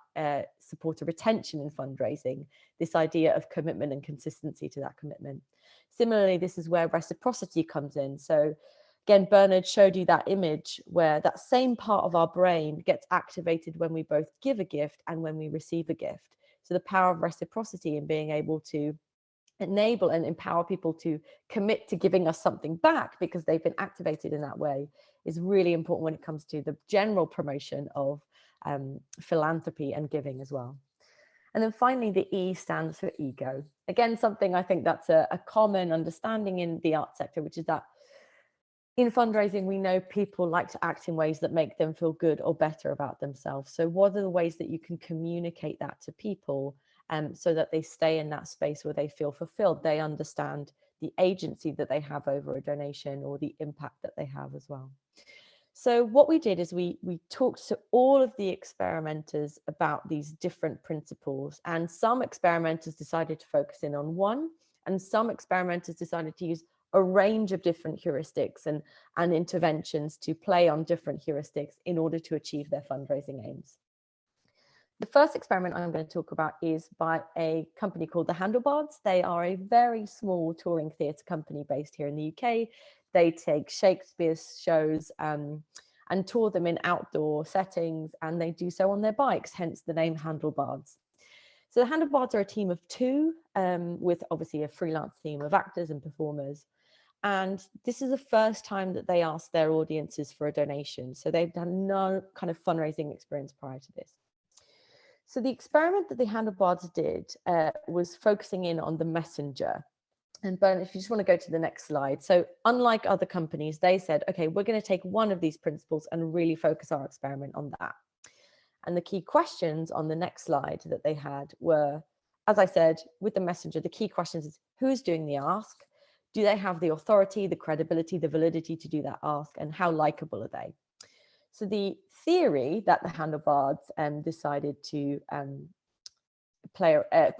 supporter retention in fundraising, this idea of commitment and consistency to that commitment. Similarly, this is where reciprocity comes in. So again, Bernard showed you that image where that same part of our brain gets activated when we both give a gift and when we receive a gift. So the power of reciprocity and being able to enable and empower people to commit to giving us something back because they've been activated in that way is really important when it comes to the general promotion of philanthropy and giving as well. And then finally, the E stands for ego. Again, something I think that's a common understanding in the art sector, which is that in fundraising, we know people like to act in ways that make them feel good or better about themselves. So what are the ways that you can communicate that to people so that they stay in that space where they feel fulfilled? They understand the agency that they have over a donation or the impact that they have as well. So what we did is we talked to all of the experimenters about these different principles, and some experimenters decided to focus in on one, and some experimenters decided to use a range of different heuristics and interventions to play on different heuristics in order to achieve their fundraising aims. The first experiment I'm going to talk about is by a company called the Handlebars. They are a very small touring theatre company based here in the UK. They take Shakespeare's shows and tour them in outdoor settings, and they do so on their bikes, hence the name Handlebars. So the Handlebars are a team of two with obviously a freelance team of actors and performers. And this is the first time that they ask their audiences for a donation. So they've done no kind of fundraising experience prior to this. So the experiment that the Handlebars did was focusing in on the messenger. And Bernard, if you just want to go to the next slide. So unlike other companies, they said, okay, we're going to take one of these principles and really focus our experiment on that. And the key questions on the next slide that they had were, as I said, with the messenger, the key questions is who's doing the ask? Do they have the authority, the credibility, the validity to do that ask? And how likable are they? So the theory that the Handlebars decided to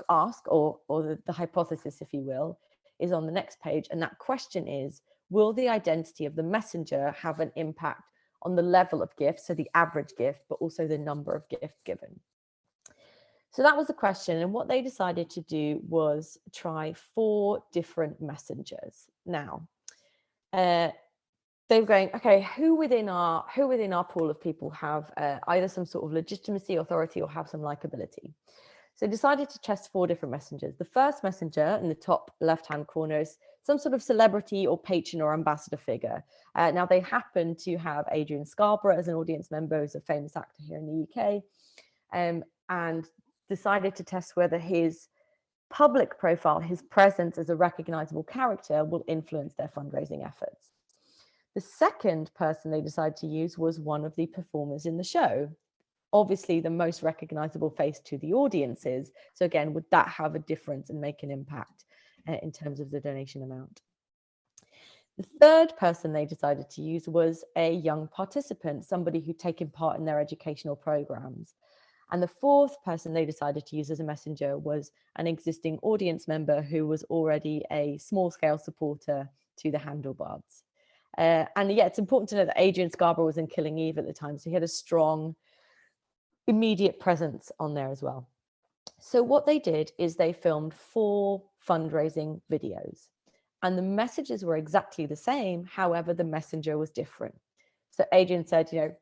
ask, or the hypothesis, if you will, is on the next page. And that question is, will the identity of the messenger have an impact on the level of gift, so the average gift, but also the number of gifts given? So that was the question. And what they decided to do was try 4 different messengers. Now, they were going, okay, who within our pool of people have either some sort of legitimacy, authority, or have some likability? So decided to test 4 different messengers. The first messenger in the top left-hand corner is some sort of celebrity or patron or ambassador figure. Now they happen to have Adrian Scarborough as an audience member, who's a famous actor here in the UK, and decided to test whether his public profile, his presence as a recognizable character, will influence their fundraising efforts. The second person they decided to use was one of the performers in the show. Obviously the most recognizable face to the audiences. So again, would that have a difference and make an impact in terms of the donation amount? The third person they decided to use was a young participant, somebody who'd taken part in their educational programs. And the fourth person they decided to use as a messenger was an existing audience member who was already a small-scale supporter to the handlebars. And yeah, it's important to know that Adrian Scarborough was in Killing Eve at the time, so he had a strong, immediate presence on there as well. So what they did is they filmed 4 fundraising videos, and the messages were exactly the same. However, the messenger was different. So Adrian said, you know,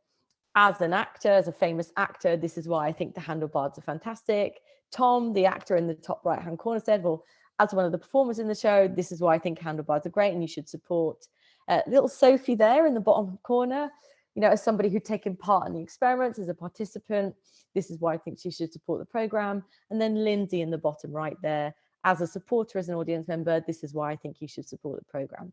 as an actor, as a famous actor, this is why I think the handlebars are fantastic. Tom, the actor in the top right-hand corner, said, well, as one of the performers in the show, this is why I think handlebars are great and you should support. Little Sophie there in the bottom corner, you know, as somebody who'd taken part in the experiments as a participant, this is why I think she should support the program. And then Lindsay in the bottom right there, as a supporter, as an audience member, this is why I think you should support the program.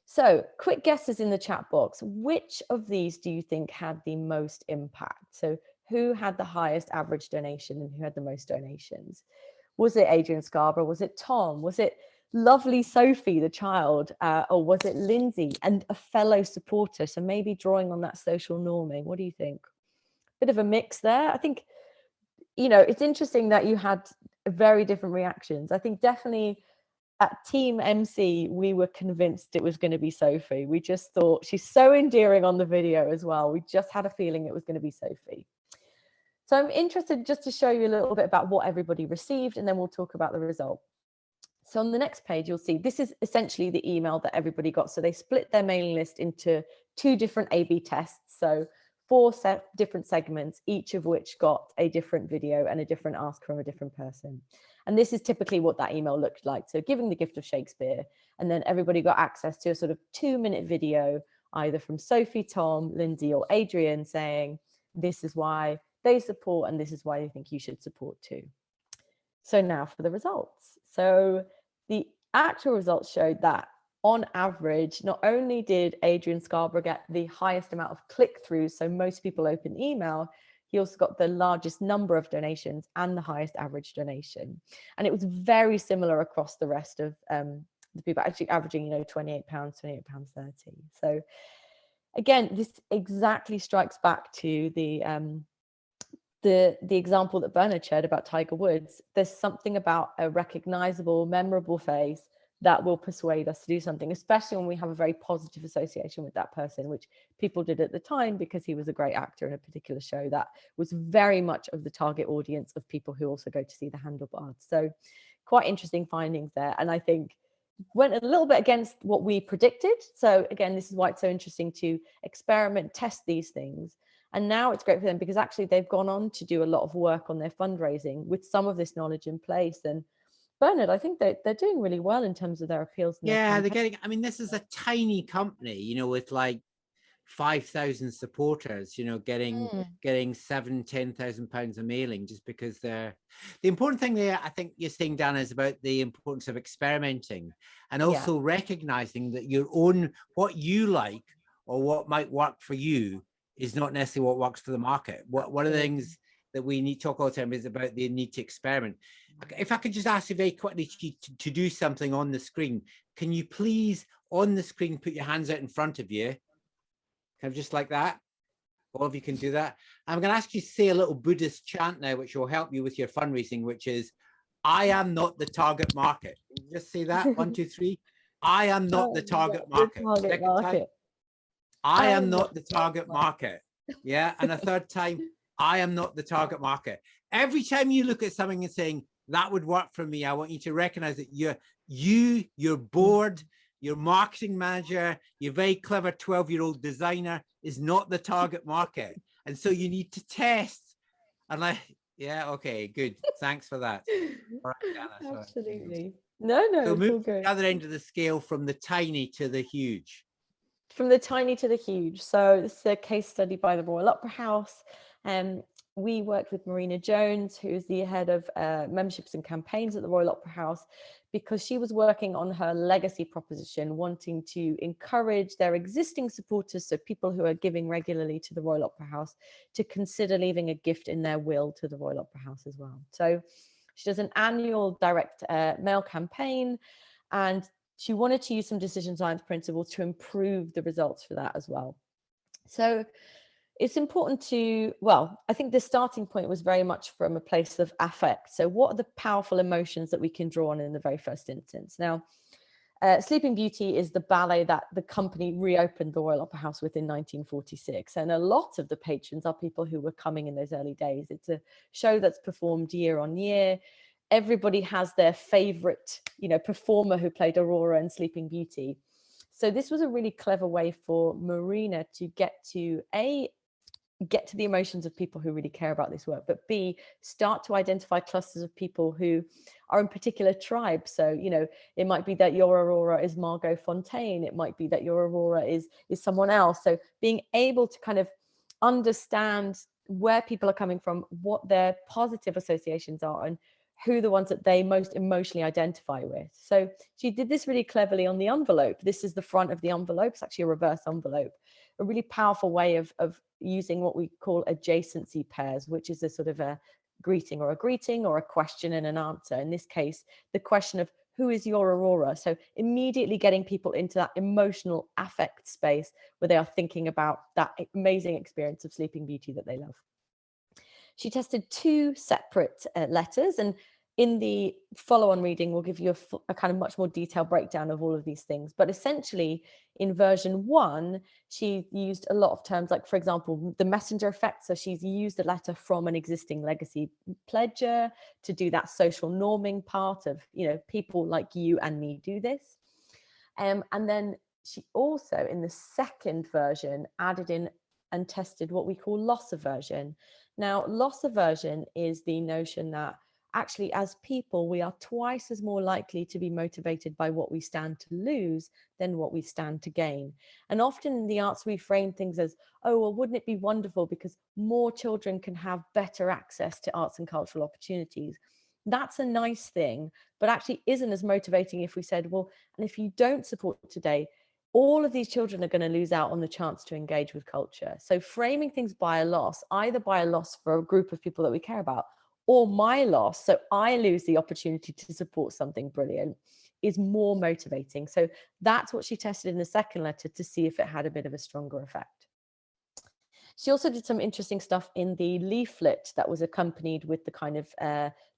So quick guesses in the chat box. Which of these do you think had the most impact? So who had the highest average donation and who had the most donations? Was it Adrian Scarborough? Was it Tom? Was it lovely Sophie, the child? Or was it Lindsay and a fellow supporter? So maybe drawing on that social norming. What do you think? Bit of a mix there. I think, you know, it's interesting that you had very different reactions. I think definitely at Team MC, we were convinced it was going to be Sophie. We just thought she's so endearing on the video as well. We just had a feeling it was going to be Sophie. So I'm interested just to show you a little bit about what everybody received, and then we'll talk about the result. So on the next page, you'll see this is essentially the email that everybody got. So they split their mailing list into 2 different A/B tests. So 4 different segments, each of which got a different video and a different ask from a different person. And this is typically what that email looked like. So giving the gift of Shakespeare, and then everybody got access to a sort of 2-minute video, either from Sophie, Tom, Lindsay, or Adrian saying, this is why they support and this is why they think you should support too. So now for the results. So the actual results showed that on average, not only did Adrian Scarborough get the highest amount of click-throughs, so most people open email, he also got the largest number of donations and the highest average donation. And it was very similar across the rest of the people, actually averaging, you know, £28, £28.30. So again, this exactly strikes back to the example that Bernard shared about Tiger Woods. There's something about a recognizable, memorable face that will persuade us to do something, especially when we have a very positive association with that person, which people did at the time because he was a great actor in a particular show that was very much of the target audience of people who also go to see the handlebars. So quite interesting findings there. And I think went a little bit against what we predicted. So again, this is why it's so interesting to experiment, test these things. And now it's great for them because actually they've gone on to do a lot of work on their fundraising with some of this knowledge in place. And Bernard, I think they're doing really well in terms of their appeals. Yeah, they're getting, I mean, this is a tiny company, you know, with like 5,000 supporters, you know, getting £7,000-10,000 a mailing just because they're, the important thing there, I think you're saying, Dana, is about the importance of experimenting and also recognizing that your own, what you like or what might work for you is not necessarily what works for the market. One of the things that we need to talk all the time is about the need to experiment. If I could just ask you very quickly to do something on the screen, can you please on the screen put your hands out in front of you? Kind of just like that. All of you can do that. I'm going to ask you to say a little Buddhist chant now, which will help you with your fundraising, which is, I am not the target market. Can you just say that? 1, 2, 3. I am not the target market. Second time. I am not the target market. Yeah. And a third time, I am not the target market. Every time you look at something and saying, that would work for me, I want you to recognize that your board, your marketing manager, your very clever 12-year-old designer is not the target market. And so you need to test. And like, yeah, okay, good. Thanks for that. All right, Dana, absolutely. No, so it's move all good. To the other end of the scale from the tiny to the huge. From the tiny to the huge. So this is a case study by the Royal Opera House. We worked with Marina Jones, who's the head of memberships and campaigns at the Royal Opera House, because she was working on her legacy proposition, wanting to encourage their existing supporters, so people who are giving regularly to the Royal Opera House, to consider leaving a gift in their will to the Royal Opera House as well. So she does an annual direct mail campaign, and she wanted to use some decision science principles to improve the results for that as well. So it's important to, well, I think the starting point was very much from a place of affect. So what are the powerful emotions that we can draw on in the very first instance? Now, Sleeping Beauty is the ballet that the company reopened the Royal Opera House with in 1946. And a lot of the patrons are people who were coming in those early days. It's a show that's performed year on year. Everybody has their favorite, performer who played Aurora in Sleeping Beauty. So this was a really clever way for Marina to get to the emotions of people who really care about this work, but B, start to identify clusters of people who are in particular tribes. So, it might be that your Aurora is Margot Fontaine. It might be that your Aurora is someone else. So being able to kind of understand where people are coming from, what their positive associations are, and who the ones that they most emotionally identify with. So she did this really cleverly on the envelope. This is the front of the envelope. It's actually a reverse envelope. A really powerful way of using what we call adjacency pairs, which is a sort of a greeting or a question and an answer. In this case, the question of who is your Aurora? So immediately getting people into that emotional affect space where they are thinking about that amazing experience of Sleeping Beauty that they love. She tested 2 separate letters, and in the follow-on reading, we'll give you a kind of much more detailed breakdown of all of these things. But essentially, in version 1, she used a lot of terms like, for example, the messenger effect. So she's used a letter from an existing legacy pledger to do that social norming part of, people like you and me do this. And then she also, in the second version, added in and tested what we call loss aversion. Now, loss aversion is the notion that actually, as people, we are twice as more likely to be motivated by what we stand to lose than what we stand to gain. And often in the arts, we frame things as, oh, well, wouldn't it be wonderful because more children can have better access to arts and cultural opportunities? That's a nice thing, but actually isn't as motivating if we said, well, and if you don't support today, all of these children are going to lose out on the chance to engage with culture. So framing things by a loss, either by a loss for a group of people that we care about, or my loss, so I lose the opportunity to support something brilliant, is more motivating. So that's what she tested in the second letter to see if it had a bit of a stronger effect. She also did some interesting stuff in the leaflet that was accompanied with the kind of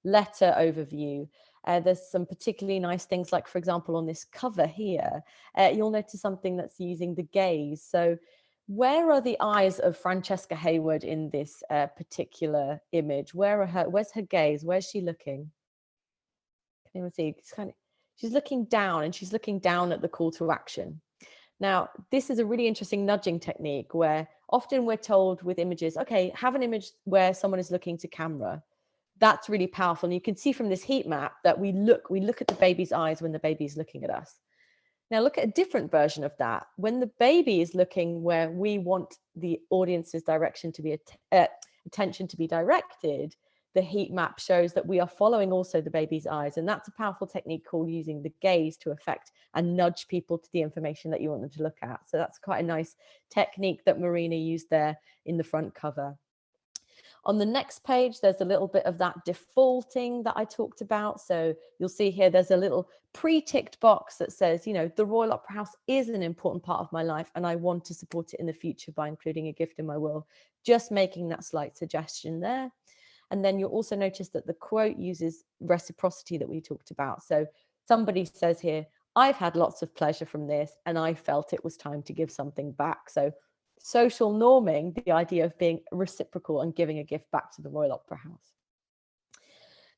letter overview. There's some particularly nice things, like, for example, on this cover here, you'll notice something that's using the gaze. So where are the eyes of Francesca Hayward in this particular image? Where's her gaze? Where's she looking? Can anyone see? She's looking down, and she's looking down at the call to action. Now, this is a really interesting nudging technique where often we're told with images, okay, have an image where someone is looking to camera. That's really powerful. And you can see from this heat map that we look at the baby's eyes when the baby is looking at us. Now look at a different version of that. When the baby is looking where we want the audience's direction to be attention to be directed, the heat map shows that we are following also the baby's eyes. And that's a powerful technique called using the gaze to affect and nudge people to the information that you want them to look at. So that's quite a nice technique that Marina used there in the front cover. On the next page, there's a little bit of that defaulting that I talked about. So you'll see here, there's a little pre-ticked box that says, the Royal Opera House is an important part of my life and I want to support it in the future by including a gift in my will. Just making that slight suggestion there. And then you'll also notice that the quote uses reciprocity that we talked about. So somebody says here, I've had lots of pleasure from this and I felt it was time to give something back. So social norming, the idea of being reciprocal and giving a gift back to the Royal Opera House.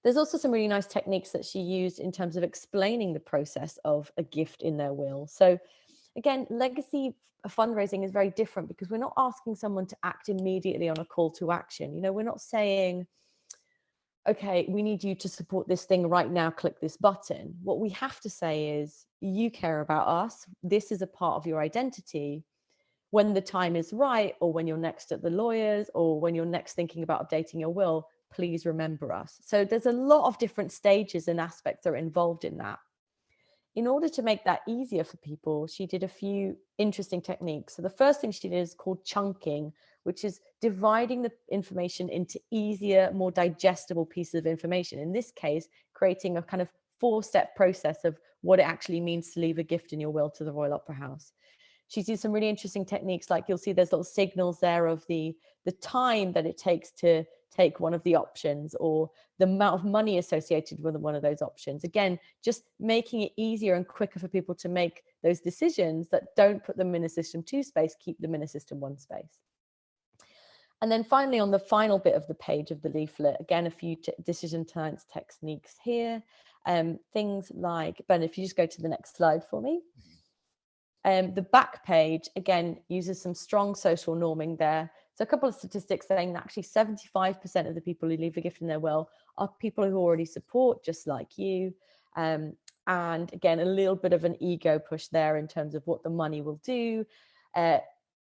There's also some really nice techniques that she used in terms of explaining the process of a gift in their will. So again, legacy fundraising is very different because we're not asking someone to act immediately on a call to action. We're not saying, okay, we need you to support this thing right now, click this button. What we have to say is, you care about us. This is a part of your identity. When the time is right, or when you're next at the lawyers, or when you're next thinking about updating your will, please remember us. So there's a lot of different stages and aspects that are involved in that. In order to make that easier for people, she did a few interesting techniques. So the first thing she did is called chunking, which is dividing the information into easier, more digestible pieces of information. In this case, creating a kind of 4-step process of what it actually means to leave a gift in your will to the Royal Opera House. She's used some really interesting techniques, like you'll see there's little signals there of the time that it takes to take one of the options, or the amount of money associated with one of those options. Again, just making it easier and quicker for people to make those decisions that don't put them in a system 2 space, keep them in a system 1 space. And then finally, on the final bit of the page of the leaflet, again, a few decision science techniques here. Things like, Ben, if you just go to the next slide for me. The back page, again, uses some strong social norming there. So a couple of statistics saying that actually 75% of the people who leave a gift in their will are people who already support, just like you. And again, a little bit of an ego push there in terms of what the money will do,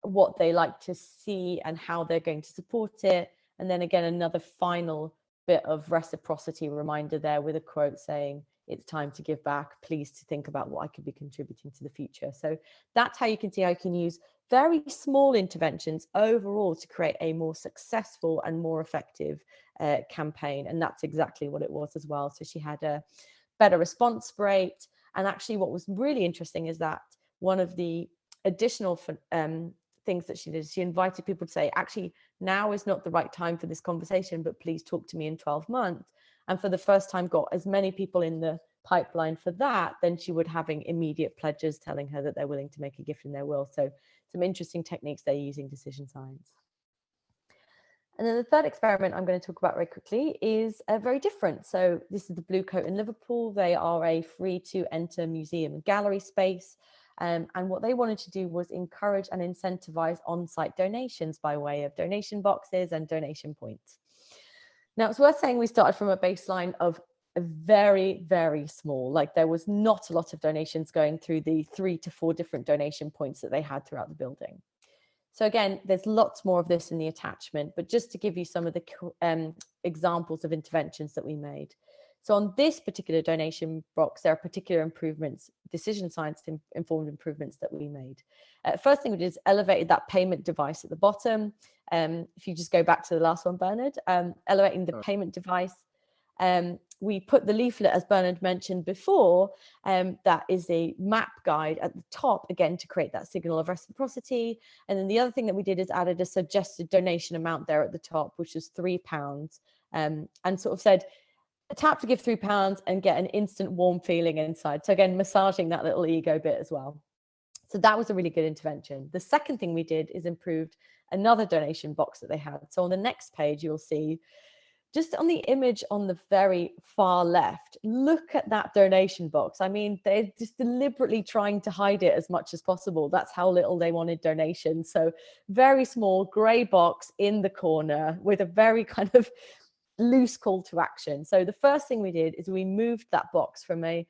what they like to see and how they're going to support it. And then again, another final bit of reciprocity reminder there with a quote saying, it's time to give back, please to think about what I could be contributing to the future. So that's how you can see how you can use very small interventions overall to create a more successful and more effective campaign. And that's exactly what it was as well. So she had a better response rate. And actually what was really interesting is that one of the additional things that she did, she invited people to say, actually, now is not the right time for this conversation, but please talk to me in 12 months. And for the first time got as many people in the pipeline for that than she would having immediate pledges telling her that they're willing to make a gift in their will. So some interesting techniques they're using decision science. And then the third experiment I'm going to talk about very quickly is very different. So this is the Blue Coat in Liverpool. They are a free to enter museum and gallery space. And what they wanted to do was encourage and incentivize on-site donations by way of donation boxes and donation points. Now, it's worth saying we started from a baseline of a very, very small, like there was not a lot of donations going through the 3 to 4 different donation points that they had throughout the building. So again, there's lots more of this in the attachment, but just to give you some of the examples of interventions that we made. So on this particular donation box, there are particular improvements, decision science informed improvements that we made. First thing we did is elevated that payment device at the bottom. If you just go back to the last one, Bernard, elevating the payment device. We put the leaflet, as Bernard mentioned before, that is a map guide at the top, again, to create that signal of reciprocity. And then the other thing that we did is added a suggested donation amount there at the top, which was £3, and sort of said, tap to give £3 and get an instant warm feeling inside. So again, massaging that little ego bit as well. So that was a really good intervention. The second thing we did is improved another donation box that they had. So on the next page, you'll see just on the image on the very far left, look at that donation box. I mean, they're just deliberately trying to hide it as much as possible. That's how little they wanted donations. So very small gray box in the corner with a very kind of loose call to action. So the first thing we did is we moved that box from a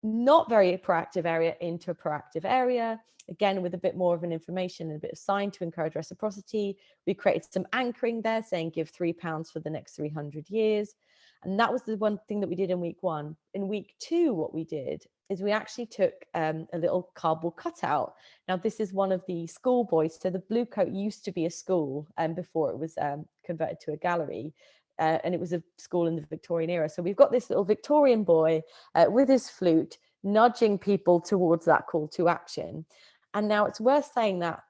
not very proactive area into a proactive area, again with a bit more of an information and a bit of sign to encourage reciprocity. We created some anchoring there saying give £3 for the next 300 years. And that was the one thing that we did in week 1. In week 2, what we did is we actually took a little cardboard cutout. Now, this is one of the schoolboys. So the Blue Coat used to be a school before it was converted to a gallery. And it was a school in the Victorian era. So we've got this little Victorian boy with his flute, nudging people towards that call to action. And now it's worth saying that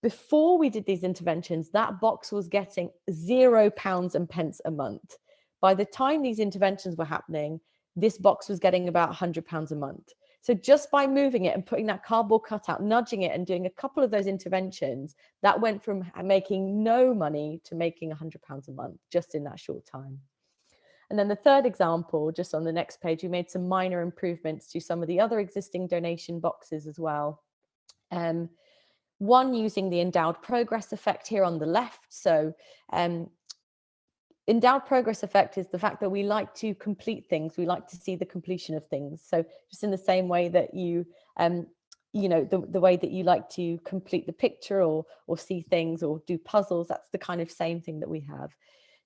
before we did these interventions, that box was getting £0 and pence a month. By the time these interventions were happening, this box was getting about £100 a month. So just by moving it and putting that cardboard cutout, nudging it and doing a couple of those interventions, that went from making no money to making £100 a month just in that short time. And then the third example, just on the next page, we made some minor improvements to some of the other existing donation boxes as well. One using the endowed progress effect here on the left. So endowed progress effect is the fact that we like to complete things. We like to see the completion of things. So just in the same way that you, the way that you like to complete the picture or see things or do puzzles, that's the kind of same thing that we have.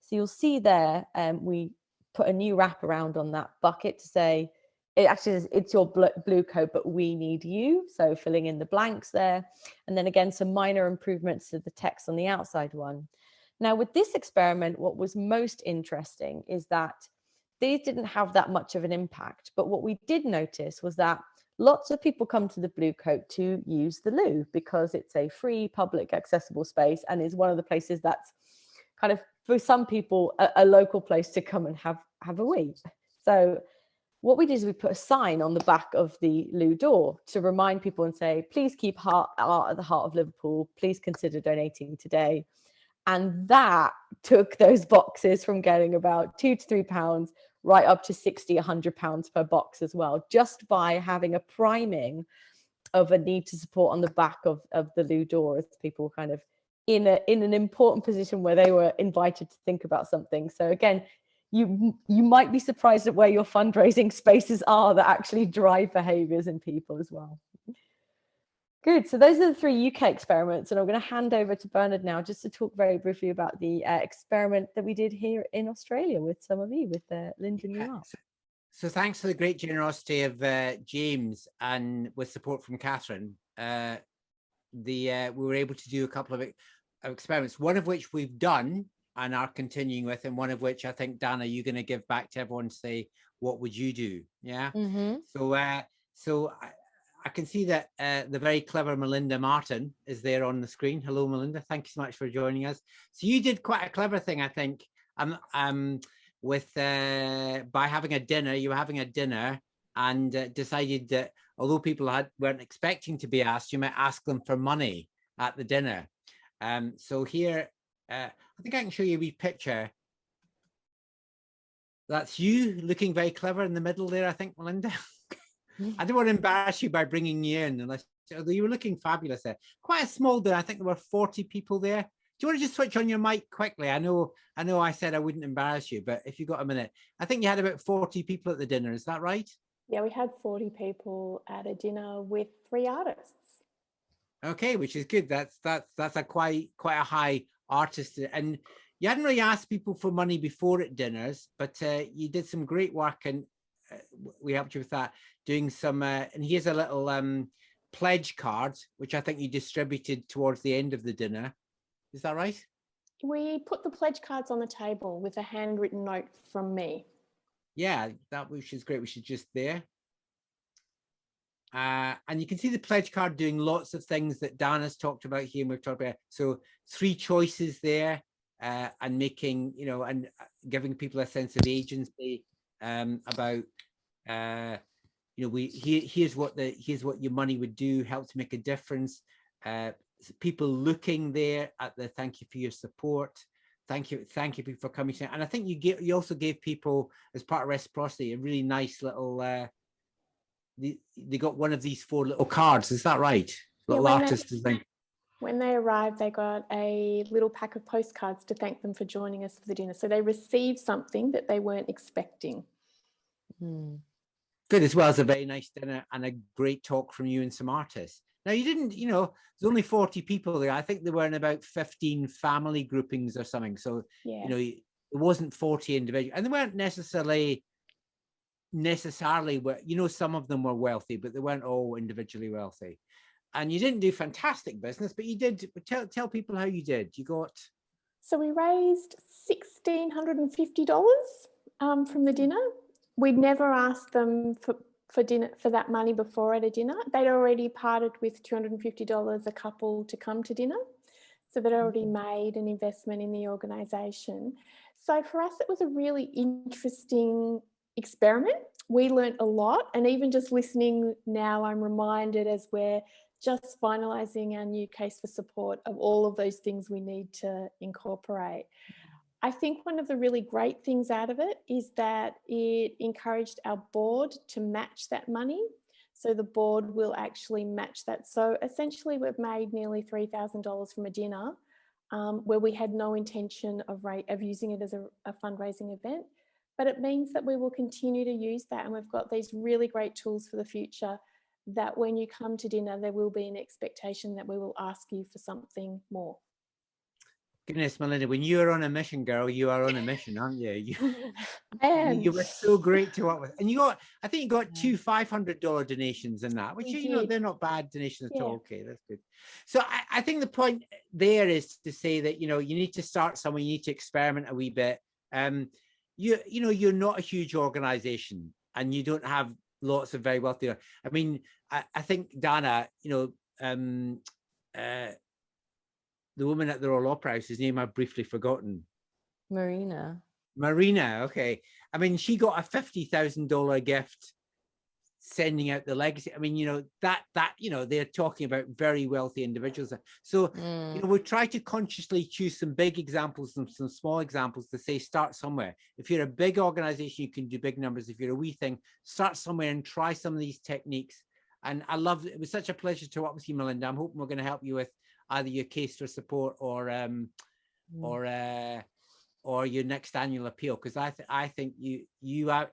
So you'll see there, we put a new wrap around on that bucket to say, it actually is, it's your Blue Coat, but we need you. So filling in the blanks there. And then again, some minor improvements to the text on the outside one. Now, with this experiment, what was most interesting is that these didn't have that much of an impact. But what we did notice was that lots of people come to the Blue Coat to use the loo because it's a free, public, accessible space and is one of the places that's kind of, for some people, a local place to come and have a wee. So what we did is we put a sign on the back of the loo door to remind people and say, please keep art at the heart of Liverpool. Please consider donating today. And that took those boxes from getting about £2 to £3 right up to £60, £100 per box as well, just by having a priming of a need to support on the back of the loo door, as people kind of in an important position where they were invited to think about something. So again, you might be surprised at where your fundraising spaces are that actually drive behaviors in people as well. Good. So those are the 3 UK experiments, and I'm going to hand over to Bernard now just to talk very briefly about the experiment that we did here in Australia with some of you, with Lyndon New York. So thanks for the great generosity of James, and with support from Catherine, we were able to do a couple of experiments, one of which we've done and are continuing with, and one of which I think, Dana, you're going to give back to everyone to say, what would you do? Yeah. Mm-hmm. So I can see that the very clever Melinda Martin is there on the screen. Hello, Melinda. Thank you so much for joining us. So you did quite a clever thing, I think, with by having a dinner. You were having a dinner and decided that although people weren't expecting to be asked, you might ask them for money at the dinner. So here, I think I can show you a wee picture. That's you looking very clever in the middle there, I think, Melinda. I don't want to embarrass you by bringing you in, unless, although you were looking fabulous there. Quite a small dinner. I think there were 40 people there. Do you want to just switch on your mic quickly? I know I said I wouldn't embarrass you, but if you got a minute, I think you had about 40 people at the dinner. Is that right? Yeah, we had 40 people at a dinner with 3 artists. Okay, which is good. That's a quite a high artist, and you hadn't really asked people for money before at dinners, but you did some great work, and we helped you with that, doing some. And here's a little pledge card, which I think you distributed towards the end of the dinner. Is that right? We put the pledge cards on the table with a handwritten note from me. Yeah, which is great, which is just there. And you can see the pledge card doing lots of things that Dana's talked about here, and we've talked about. So 3 choices there, and making, and giving people a sense of agency about, here's what your money would do, help to make a difference. People looking there at the thank you for your support. Thank you for coming. And I think you also gave people, as part of reciprocity, a really nice little. They got one of these 4 little cards. Is that right? Little artist design. When they arrived, they got a little pack of postcards to thank them for joining us for the dinner. So they received something that they weren't expecting. Good, as well as a very nice dinner and a great talk from you and some artists. Now, you didn't, there's only 40 people there. I think there were in about 15 family groupings or something. So, yeah. It wasn't 40 individuals. And they weren't necessarily, some of them were wealthy, but they weren't all individually wealthy. And you didn't do fantastic business, but you did. Tell people how you did. You got. So we raised $1,650 from the dinner. We'd never asked them for dinner for that money before at a dinner. They'd already parted with $250 a couple to come to dinner. So they'd already made an investment in the organisation. So for us, it was a really interesting experiment. We learnt a lot, and even just listening now, I'm reminded as we're just finalising our new case for support of all of those things we need to incorporate. I think one of the really great things out of it is that it encouraged our board to match that money. So the board will actually match that. So essentially we've made nearly $3,000 from a dinner where we had no intention of using it as a fundraising event. But it means that we will continue to use that. And we've got these really great tools for the future that when you come to dinner, there will be an expectation that we will ask you for something more. Goodness, Melinda, when you're on a mission, girl, you are on a mission, aren't you? You were so great to work with. And I think you got 2 $500 donations in that, which, they're not bad donations at all. Okay, that's good. So I think the point there is to say that, you need to start somewhere, you need to experiment a wee bit. you're not a huge organization and you don't have lots of very wealthy. I mean, I think Dana, the woman at the Royal Opera House, whose name I've briefly forgotten. Marina, okay. I mean, she got a $50,000 gift sending out the legacy. I mean, they're talking about very wealthy individuals. So, we try to consciously choose some big examples and some small examples to say, start somewhere. If you're a big organization, you can do big numbers. If you're a wee thing, start somewhere and try some of these techniques. And it was such a pleasure to work with you, Melinda. I'm hoping we're going to help you with either your case for support or your next annual appeal, because I think you are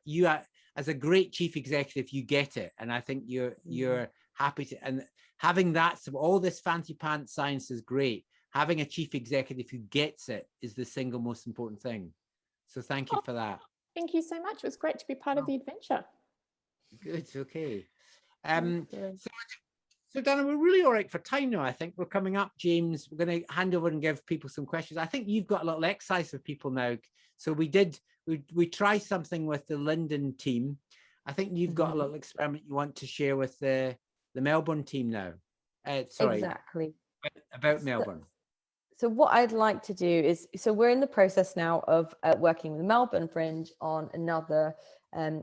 as a great chief executive, you get it, and I think you're happy to. And having that, all this fancy pants science is great. Having a chief executive who gets it is the single most important thing. So thank you for that. Thank you so much. It was great to be part of the adventure. Good. Okay. So Dana, we're really all right for time now. I think we're coming up, James. We're going to hand over and give people some questions. I think you've got a little exercise for people now. So we tried something with the Linden team. I think you've got a little experiment you want to share with the Melbourne team now. Exactly. About Melbourne. So what I'd like to do is, we're in the process now of working with the Melbourne Fringe on another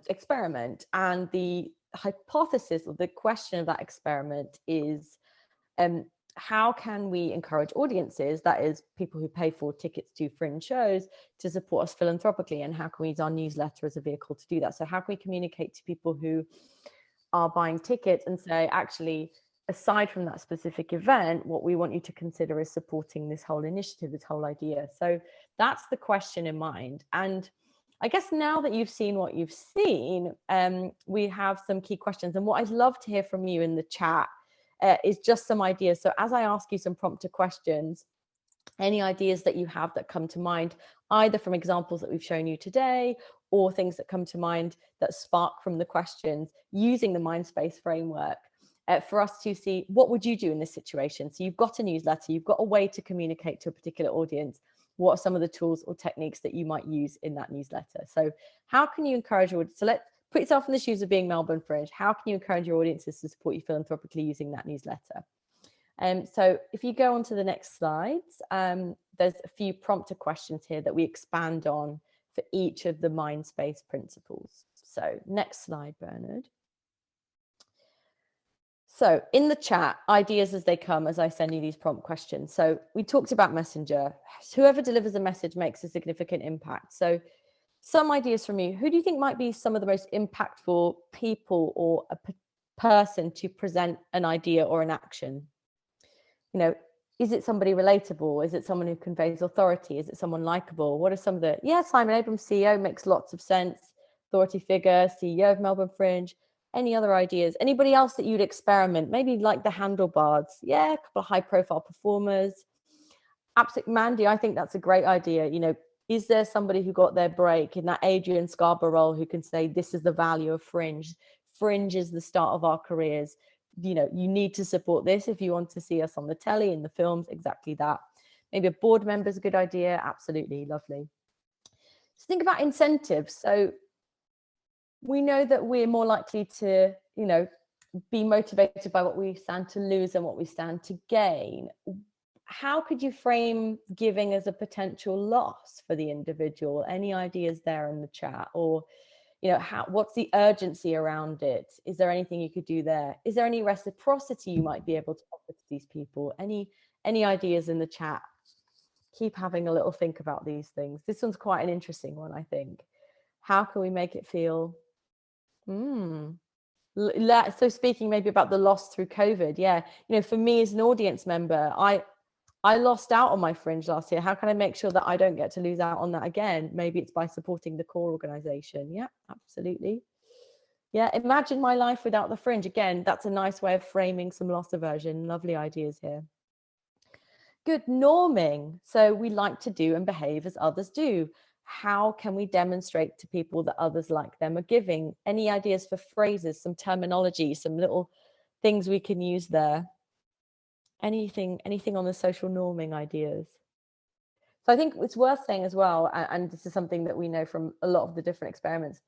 experiment, and the hypothesis or the question of that experiment is how can we encourage audiences, that is people who pay for tickets to fringe shows, to support us philanthropically, and how can we use our newsletter as a vehicle to do that? So how can we communicate to people who are buying tickets and say, actually, aside from that specific event, what we want you to consider is supporting this whole initiative, this whole idea. So that's the question in mind. And I guess now that you've seen what you've seen, we have some key questions. And what I'd love to hear from you in the chat is just some ideas. So as I ask you some prompter questions, any ideas that you have that come to mind, either from examples that we've shown you today or things that come to mind that spark from the questions using the Mindspace framework, for us to see what would you do in this situation. So you've got a newsletter, you've got a way to communicate to a particular audience. What are some of the tools or techniques that you might use in that newsletter? So how can you encourage your audience? So let's put yourself in the shoes of being Melbourne Fringe. How can you encourage your audiences to support you philanthropically using that newsletter? So if you go on to the next slides, there's a few prompter questions here that we expand on for each of the Mindspace principles. So next slide, Bernard. So in the chat, ideas as they come, as I send you these prompt questions. So we talked about Messenger. Whoever delivers a message makes a significant impact. So some ideas from you. Who do you think might be some of the most impactful people or a person to present an idea or an action? Is it somebody relatable? Is it someone who conveys authority? Is it someone likable? What are some of the, Simon Abrams, CEO, makes lots of sense. Authority figure, CEO of Melbourne Fringe. Any other ideas? Anybody else that you'd experiment? Maybe like the handlebars. Yeah, a couple of high profile performers. Absolutely, Mandy, I think that's a great idea. Is there somebody who got their break in that Adrian Scarborough role who can say, this is the value of Fringe. Fringe is the start of our careers. You need to support this if you want to see us on the telly, in the films, exactly that. Maybe a board member is a good idea. Absolutely, lovely. So think about incentives. So we know that we're more likely to, be motivated by what we stand to lose and what we stand to gain. How could you frame giving as a potential loss for the individual? Any ideas there in the chat? Or, what's the urgency around it? Is there anything you could do there? Is there any reciprocity you might be able to offer to these people? Any ideas in the chat? Keep having a little think about these things. This one's quite an interesting one, I think. How can we make it feel? So speaking maybe about the loss through COVID, for me as an audience member, I lost out on my Fringe last year. How can I make sure that I don't get to lose out on that again? Maybe it's by supporting the core organization. Yeah, absolutely. Yeah, imagine my life without the Fringe. Again, that's a nice way of framing some loss aversion. Lovely ideas here. Good. Norming. So we like to do and behave as others do. How can we demonstrate to people that others like them are giving? Any ideas for phrases, some terminology, some little things we can use there? Anything on the social norming ideas? So I think it's worth saying as well, and this is something that we know from a lot of the different experiments,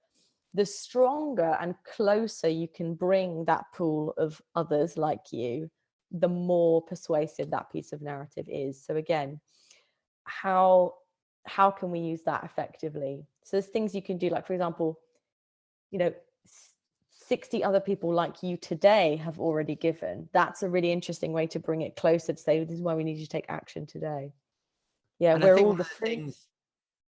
the stronger and closer you can bring that pool of others like you, the more persuasive that piece of narrative is. So again, how can we use that effectively? So there's things you can do, like, for example, 60 other people like you today have already given. That's a really interesting way to bring it closer, to say, this is why we need you to take action today. Yeah, and we're all the things.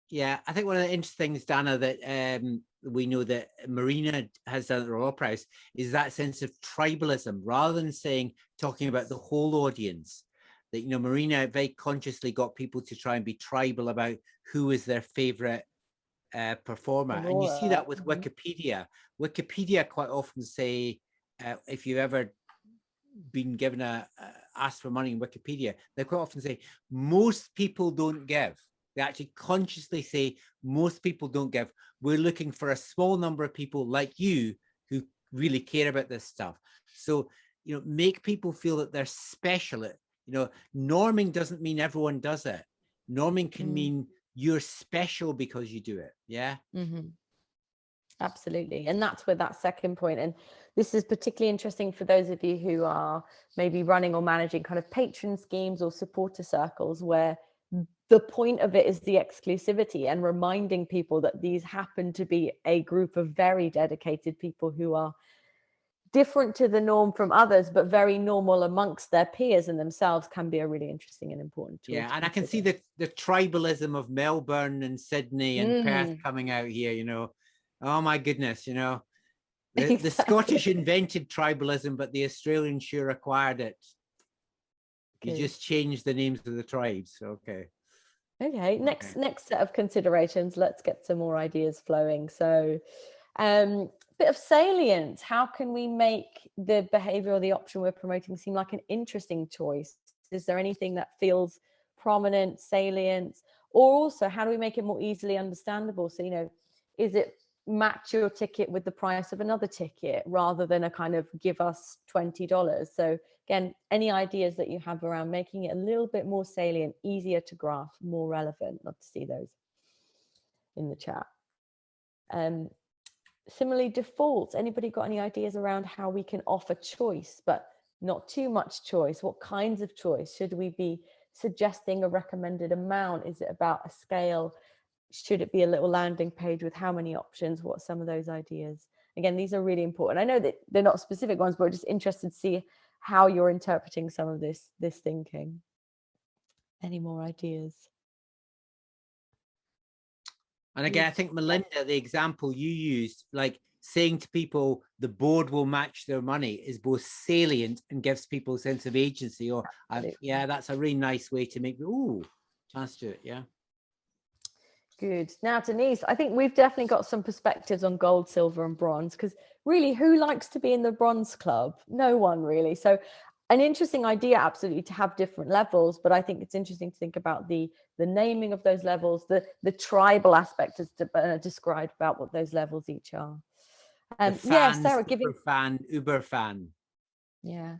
Yeah, I think one of the interesting things, Dana, that we know that Marina has done at the Royal Prize is that sense of tribalism, rather than talking about the whole audience. That, Marina very consciously got people to try and be tribal about who is their favorite performer. And you see that with Wikipedia. Wikipedia quite often say, if you've ever been given asked for money in Wikipedia, they quite often say, most people don't give. They actually consciously say, most people don't give. We're looking for a small number of people like you who really care about this stuff. So, make people feel that they're special. Norming doesn't mean everyone does it. Norming can mean you're special because you do it. Yeah. Absolutely. And that's where that second point, and this is particularly interesting for those of you who are maybe running or managing kind of patron schemes or supporter circles, where the point of it is the exclusivity and reminding people that these happen to be a group of very dedicated people who are different to the norm from others, but very normal amongst their peers and themselves, can be a really interesting and important tool. Yeah, and I can see the tribalism of Melbourne and Sydney and Perth coming out here, Oh my goodness, the Scottish invented tribalism, but the Australians sure acquired it. You just changed the names of the tribes. Okay, next set of considerations. Let's get some more ideas flowing. So bit of salience. How can we make the behavior or the option we're promoting seem like an interesting choice? Is there anything that feels prominent, salient? Or also, how do we make it more easily understandable? So, is it match your ticket with the price of another ticket, rather than a kind of give us $20? So again, any ideas that you have around making it a little bit more salient, easier to graph, more relevant? Love to see those in the chat. Similarly, defaults. Anybody got any ideas around how we can offer choice, but not too much choice? What kinds of choice? Should we be suggesting a recommended amount? Is it about a scale? Should it be a little landing page with how many options? What are some of those ideas? Again, these are really important. I know that they're not specific ones, but we're just interested to see how you're interpreting some of this thinking. Any more ideas? And again, I think, Melinda, the example you used, like saying to people, the board will match their money, is both salient and gives people a sense of agency. Or, yeah, that's a really nice way to make, chance to it. Yeah. Good. Now, Denise, I think we've definitely got some perspectives on gold, silver, and bronze, because really, who likes to be in the bronze club? No one really. So an interesting idea, absolutely, to have different levels, but I think it's interesting to think about the naming of those levels, the tribal aspect as described about what those levels each are. Fans, yeah, Sarah, giving fan, Uber fan. Yeah,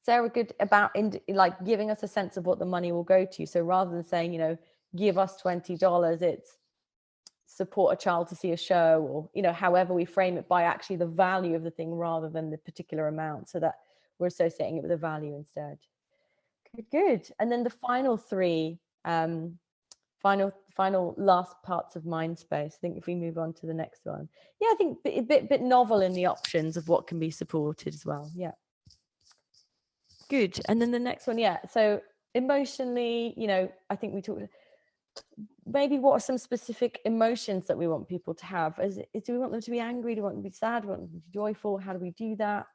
Sarah, good about like giving us a sense of what the money will go to. So rather than saying, give us $20, it's support a child to see a show, or however we frame it, by actually the value of the thing rather than the particular amount, so that we're associating it with a value instead. Good. And then the final three, final last parts of Mindspace. I think if we move on to the next one, I think a bit novel in the options of what can be supported as well. Yeah. Good. And then the next one, so emotionally, I think we talked, maybe what are some specific emotions that we want people to have? Do we want them to be angry? Do we want them to be sad? Do we want them to be joyful? How do we do that?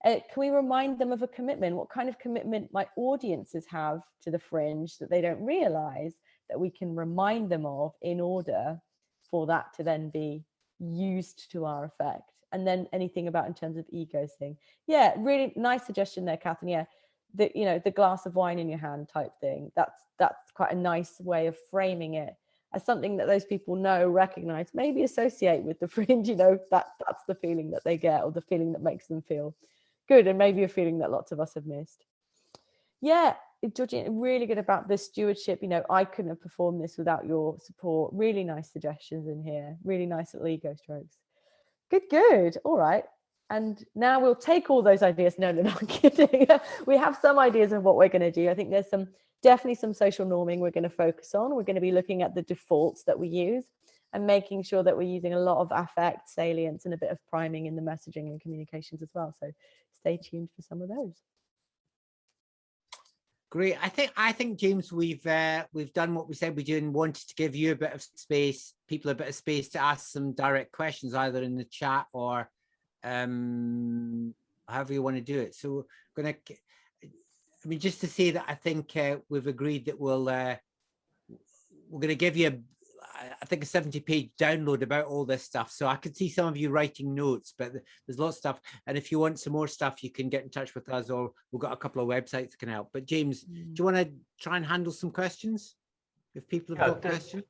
Can we remind them of a commitment? What kind of commitment might audiences have to the Fringe that they don't realize, that we can remind them of in order for that to then be used to our effect? And then anything about in terms of ego thing. Yeah, really nice suggestion there, Catherine. Yeah, the glass of wine in your hand type thing. That's quite a nice way of framing it as something that those people know, recognize, maybe associate with the Fringe. That's the feeling that they get, or the feeling that makes them feel good, and maybe a feeling that lots of us have missed. Yeah, Georgina, really good about the stewardship. You know, I couldn't have performed this without your support. Really nice suggestions in here. Really nice little ego strokes. Good. All right. And now we'll take all those ideas. No, I'm kidding. We have some ideas of what we're going to do. I think there's definitely some social norming we're going to focus on. We're going to be looking at the defaults that we use and making sure that we're using a lot of affect, salience, and a bit of priming in the messaging and communications as well. So stay tuned for some of those. Great. I think James, we've done what we said we do and wanted to give you a bit of space, people a bit of space to ask some direct questions, either in the chat or however you want to do it. So just to say that I think we've agreed that we're going to give you I think a 70-page download about all this stuff. So I could see some of you writing notes, but there's lots of stuff. And if you want some more stuff, you can get in touch with us, or we've got a couple of websites that can help. But James, do you want to try and handle some questions if people have got questions?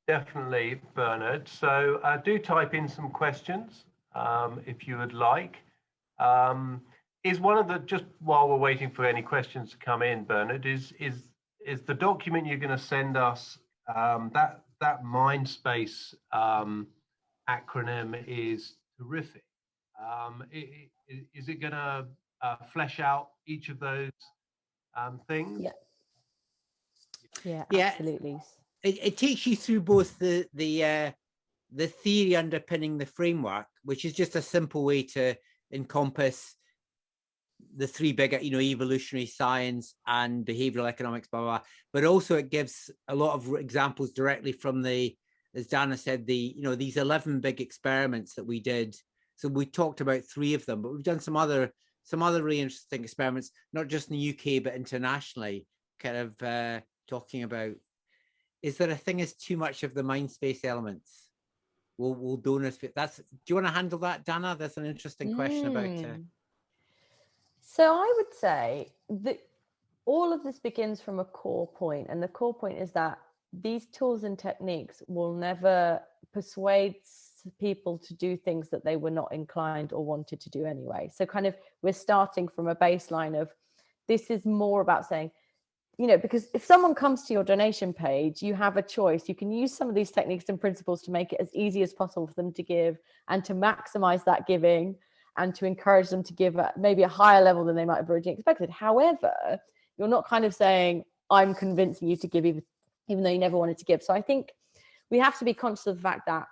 Definitely, Bernard. So do type in some questions if you would like. Is one of the, just while we're waiting for any questions to come in, Bernard, is the document you're going to send us, that Mindspace acronym is terrific. Is it going to flesh out each of those things? Yeah, absolutely. It takes you through both the theory underpinning the framework, which is just a simple way to encompass the three bigger, evolutionary science and behavioral economics, blah, blah, blah. But also it gives a lot of examples directly from as Dana said, these 11 big experiments that we did. So we talked about 3 of them, but we've done some other really interesting experiments, not just in the UK, but internationally, kind of talking about, is there a thing as too much of the mind space elements? Will donors fit? Do you want to handle that, Dana? That's an interesting question about So I would say that all of this begins from a core point, and the core point is that these tools and techniques will never persuade people to do things that they were not inclined or wanted to do anyway. So kind of we're starting from a baseline of, this is more about saying, because if someone comes to your donation page, you have a choice. You can use some of these techniques and principles to make it as easy as possible for them to give and to maximize that giving, and to encourage them to give at maybe a higher level than they might have originally expected. However, you're not kind of saying, I'm convincing you to give even though you never wanted to give. So I think we have to be conscious of the fact that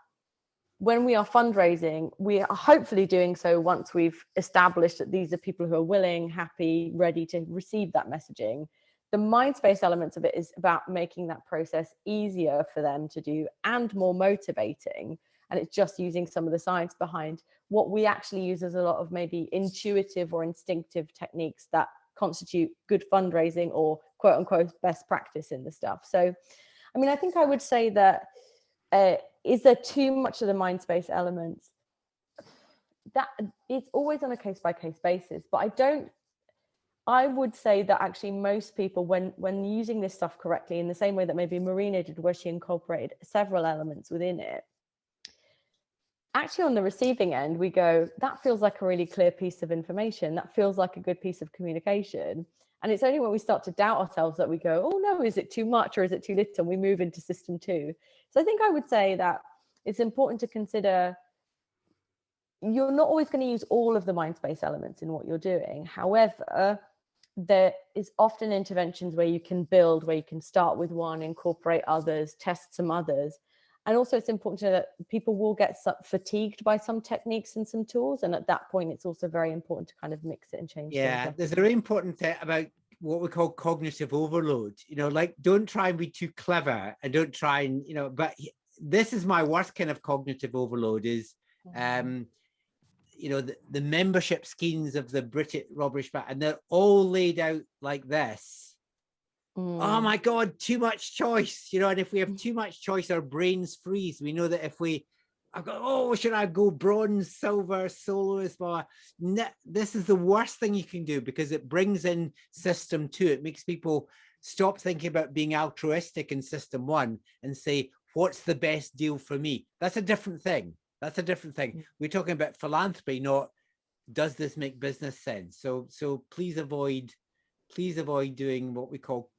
when we are fundraising, we are hopefully doing so once we've established that these are people who are willing, happy, ready to receive that messaging. The mind space elements of it is about making that process easier for them to do and more motivating. And it's just using some of the science behind what we actually use as a lot of maybe intuitive or instinctive techniques that constitute good fundraising or quote unquote best practice in the stuff. So, I think I would say that, is there too much of the mind space elements? That it's always on a case by case basis, but I would say that actually most people, when using this stuff correctly, in the same way that maybe Marina did, where she incorporated several elements within it, actually on the receiving end, we go, that feels like a really clear piece of information. That feels like a good piece of communication. And it's only when we start to doubt ourselves that we go, oh no, is it too much or is it too little? And we move into system 2. So I think I would say that it's important to consider, you're not always going to use all of the mind space elements in what you're doing. However, there is often interventions where you can build, where you can start with one, incorporate others, test some others. And also it's important to know that people will get fatigued by some techniques and some tools. And at that point, it's also very important to kind of mix it and change things up. There's a very important thing about what we call cognitive overload. Like, don't try and be too clever, and don't try and, but this is my worst kind of cognitive overload is, the membership schemes of the British Rubbish Bag, and they're all laid out like this. Oh my God, too much choice, and if we have too much choice, our brains freeze. We know that if I've got, should I go bronze, silver, soloist, blah, blah. This is the worst thing you can do, because it brings in system 2. It makes people stop thinking about being altruistic in system 1 and say, what's the best deal for me? That's a different thing. We're talking about philanthropy, not does this make business sense? So please avoid please avoid doing what we call,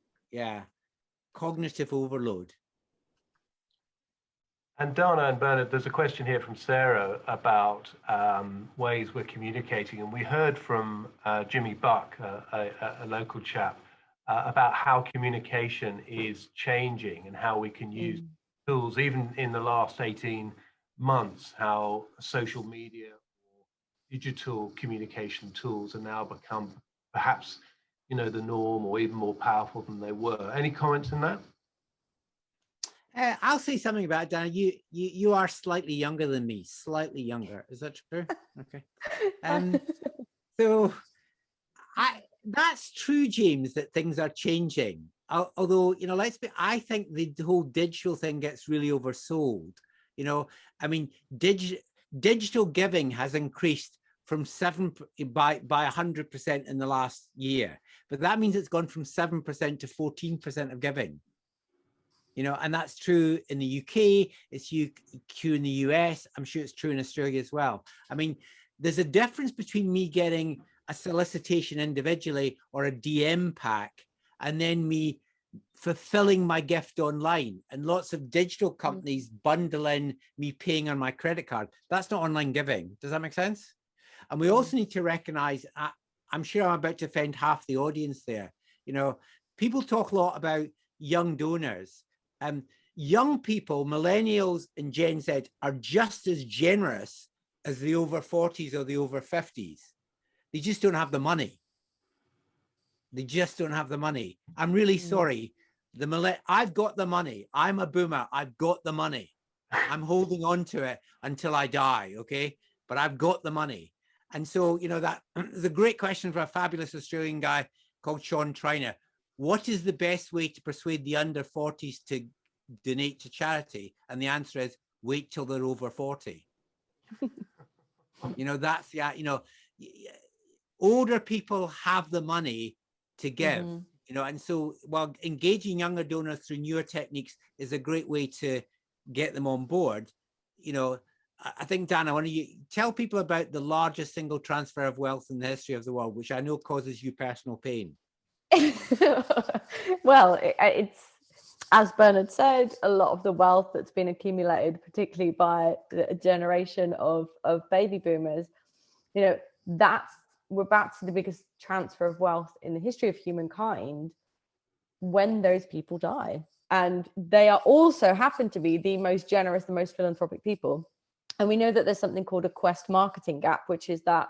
cognitive overload. And Dana and Bernard, there's a question here from Sarah about ways we're communicating. And we heard from Jimmy Buck, a local chap, about how communication is changing and how we can use tools, even in the last 18 months, how social media or digital communication tools are now become perhaps, the norm or even more powerful than they were. Any comments on that? I'll say something about it, Dana. You are slightly younger than me, slightly younger. Is that true? Okay. So that's true, James, that things are changing. Although, I think the whole digital thing gets really oversold. I mean, digital giving has increased from 100% in the last year, but that means it's gone from 7% to 14% of giving. And that's true in the UK, it's true in the US, I'm sure it's true in Australia as well. I mean, there's a difference between me getting a solicitation individually or a DM pack and then me fulfilling my gift online. And lots of digital companies bundle in me paying on my credit card. That's not online giving. Does that make sense? And we also need to recognize, I'm sure I'm about to offend half the audience there. People talk a lot about young donors. Young people, millennials and Gen Z, are just as generous as the over 40s or the over 50s. They just don't have the money. They just don't have the money. I'm really sorry. I've got the money. I'm a boomer. I've got the money. I'm holding on to it until I die, okay? But I've got the money. And so, that is a great question for a fabulous Australian guy called Sean Triner. What is the best way to persuade the under 40s to donate to charity? And the answer is wait till they're over 40. That's older people have the money to give, and so while engaging younger donors through newer techniques is a great way to get them on board. I think, Dana, why don't you tell people about the largest single transfer of wealth in the history of the world, which I know causes you personal pain. Well, it's, as Bernard said, a lot of the wealth that's been accumulated, particularly by a generation of baby boomers, that's, we're about to see the biggest transfer of wealth in the history of humankind when those people die. And they are also happen to be the most generous, the most philanthropic people. And we know that there's something called a quest marketing gap, which is that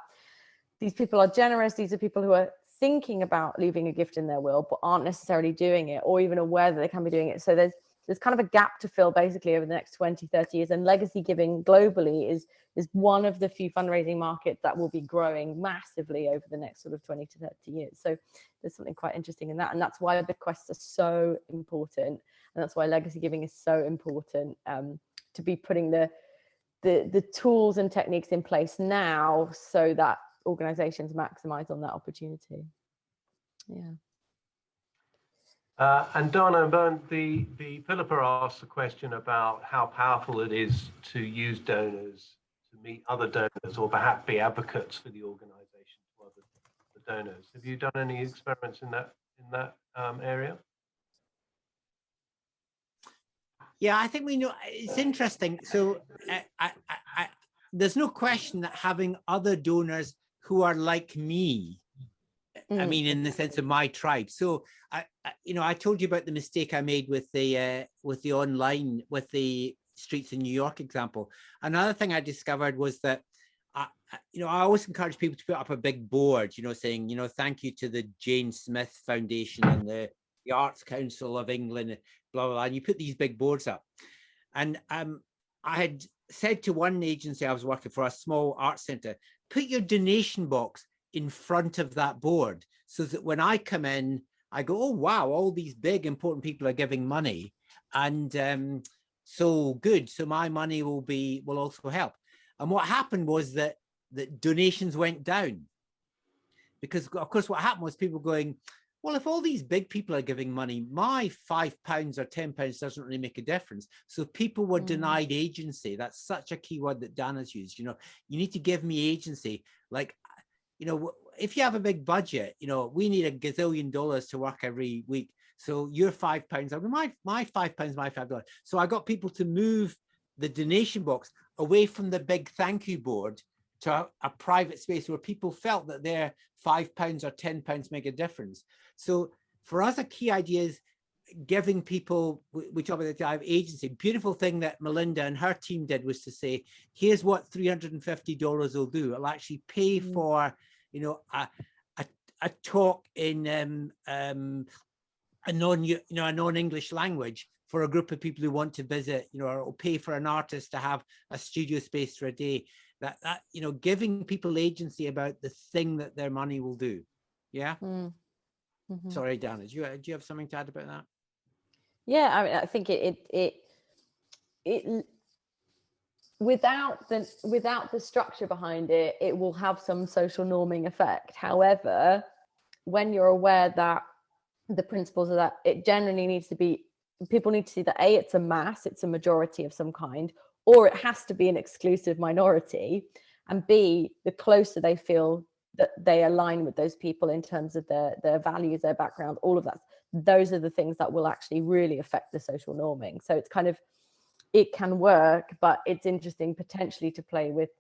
these people are generous. These are people who are thinking about leaving a gift in their will, but aren't necessarily doing it or even aware that they can be doing it. So there's kind of a gap to fill basically over the next 20, 30 years. And legacy giving globally is one of the few fundraising markets that will be growing massively over the next sort of 20 to 30 years. So there's something quite interesting in that. And that's why bequests are so important. And that's why legacy giving is so important, to be putting the tools and techniques in place now so that organizations maximize on that opportunity. And Dana and Bern, the Philippa asked a question about how powerful it is to use donors to meet other donors or perhaps be advocates for the organization to other donors. Have you done any experiments in that area? Yeah, I think we know. It's interesting. So there's no question that having other donors who are like me, I mean, in the sense of my tribe. So I told you about the mistake I made with the online, with the streets in New York example. Another thing I discovered was that I always encourage people to put up a big board, saying, thank you to the Jane Smith Foundation and the Arts Council of England, blah, blah, blah. And you put these big boards up. And I had said to one agency I was working for, a small art centre, put your donation box in front of that board so that when I come in, I go, oh, wow, all these big important people are giving money. And so good. So my money will also help. And what happened was that the donations went down. Because, of course, what happened was people going, well, if all these big people are giving money, my £5 or £10 doesn't really make a difference. So people were denied agency. That's such a key word that Dana's used. You need to give me agency. Like, if you have a big budget, you know, we need $1 gazillion to work every week. So your £5, I mean, my £5, my $5. So I got people to move the donation box away from the big thank you board to a private space where people felt that their £5 or £10 make a difference. So for us, a key idea is giving people, we talk about the have agency. Beautiful thing that Melinda and her team did was to say, here's what $350 will do. It'll actually pay for, you know, a talk in a non-English language for a group of people who want to visit, you know, or it'll pay for an artist to have a studio space for a day. That you know, giving people agency about the thing that their money will do. Yeah. Sorry, Dana, do you have something to add about that? Yeah, I mean, I think it without the structure behind it, it will have some social norming effect. However, when you're aware that the principles are that it generally needs to be, people need to see that A, it's a mass, it's a majority of some kind, or it has to be an exclusive minority, and B, the closer they feel that they align with those people in terms of their values, their background, all of that, those are the things that will actually really affect the social norming. So it's kind of, it can work, but it's interesting potentially to play with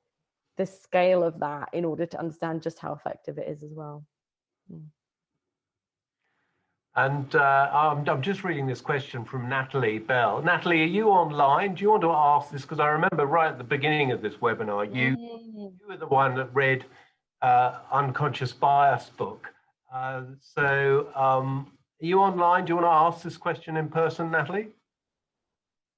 the scale of that in order to understand just how effective it is as well. And I'm just reading this question from Natalie Bell. Natalie, are you online? Do you want to ask this? Because I remember right at the beginning of this webinar, you were the one that read Unconscious Bias book. So are you online? Do you want to ask this question in person, Natalie?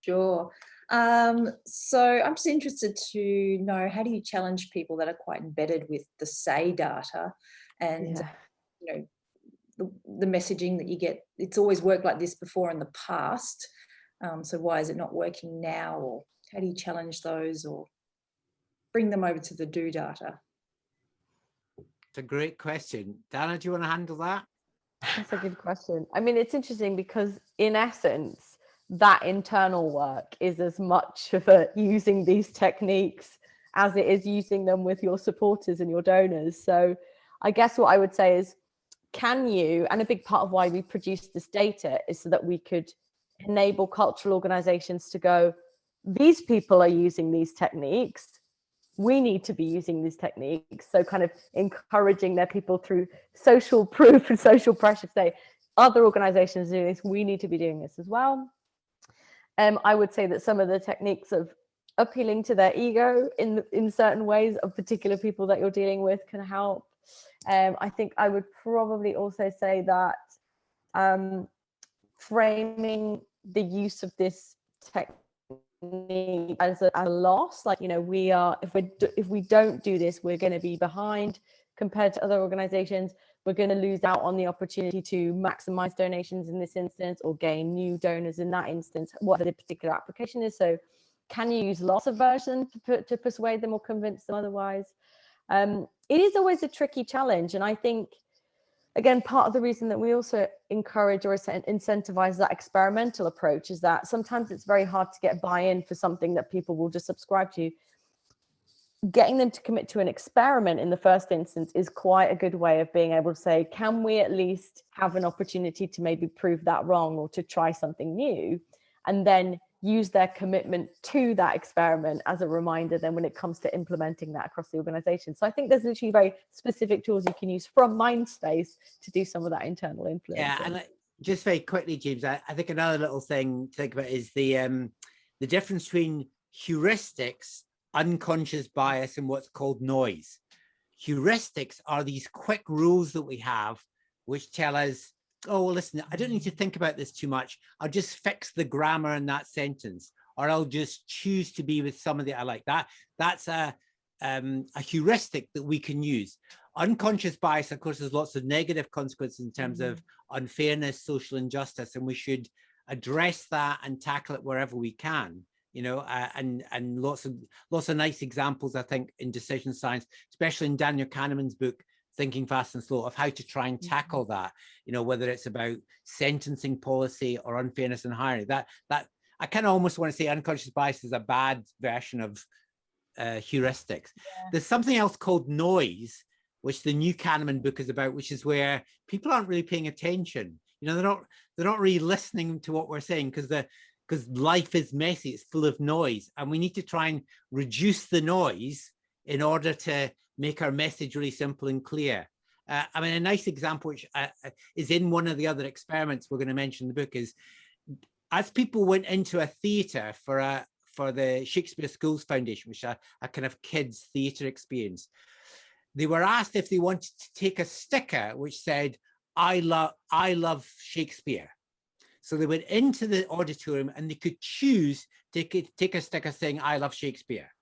Sure. So I'm just interested to know, how do you challenge people that are quite embedded with the say data and you know, the messaging that you get? It's always worked like this before in the past, so why is it not working now? Or how do you challenge those or bring them over to the do data? It's a great question. Dana, do you want to handle that? That's a good question. I mean, it's interesting because in essence, that internal work is as much of a using these techniques as it is using them with your supporters and your donors. So I guess what I would say is, can you, and a big part of why we produced this data is so that we could enable cultural organizations to go, these people are using these techniques, we need to be using these techniques. So kind of encouraging their people through social proof and social pressure to say, other organizations do this, we need to be doing this as well. I would say that some of the techniques of appealing to their ego in certain ways of particular people that you're dealing with can help. I think I would probably also say that framing the use of this technique as a loss, like, you know, we are, if we don't do this, we're going to be behind compared to other organizations. We're going to lose out on the opportunity to maximize donations in this instance or gain new donors in that instance, whatever the particular application is. So can you use loss aversion to persuade them or convince them otherwise? It is always a tricky challenge. And I think, again, part of the reason that we also encourage or incentivize that experimental approach is that sometimes it's very hard to get buy-in for something that people will just subscribe to. Getting them to commit to an experiment in the first instance is quite a good way of being able to say, can we at least have an opportunity to maybe prove that wrong or to try something new, and then use their commitment to that experiment as a reminder then when it comes to implementing that across the organization. So I think there's literally very specific tools you can use from Mindspace to do some of that internal influence. Yeah, and just very quickly, James, I think another little thing to think about is the difference between heuristics, unconscious bias, and what's called noise. Heuristics are these quick rules that we have which tell us, oh, well, listen, I don't need to think about this too much. I'll just fix the grammar in that sentence, or I'll just choose to be with somebody I like. That's a heuristic that we can use. Unconscious bias, of course, there's lots of negative consequences in terms of unfairness, social injustice, and we should address that and tackle it wherever we can. You know, and lots of nice examples, I think, in decision science, especially in Daniel Kahneman's book, Thinking Fast and Slow, of how to try and tackle that, you know, whether it's about sentencing policy or unfairness in hiring. That I kind of almost want to say unconscious bias is a bad version of heuristics. There's something else called noise, which the new Kahneman book is about, which is where people aren't really paying attention. You know, they're not really listening to what we're saying because life is messy, it's full of noise, and we need to try and reduce the noise in order to make our message really simple and clear. I mean, a nice example, which is in one of the other experiments we're going to mention in the book, is as people went into a theatre for the Shakespeare Schools Foundation, which is a kind of kids theatre experience, they were asked if they wanted to take a sticker which said, I love Shakespeare. So they went into the auditorium and they could choose to take a sticker saying, I love Shakespeare.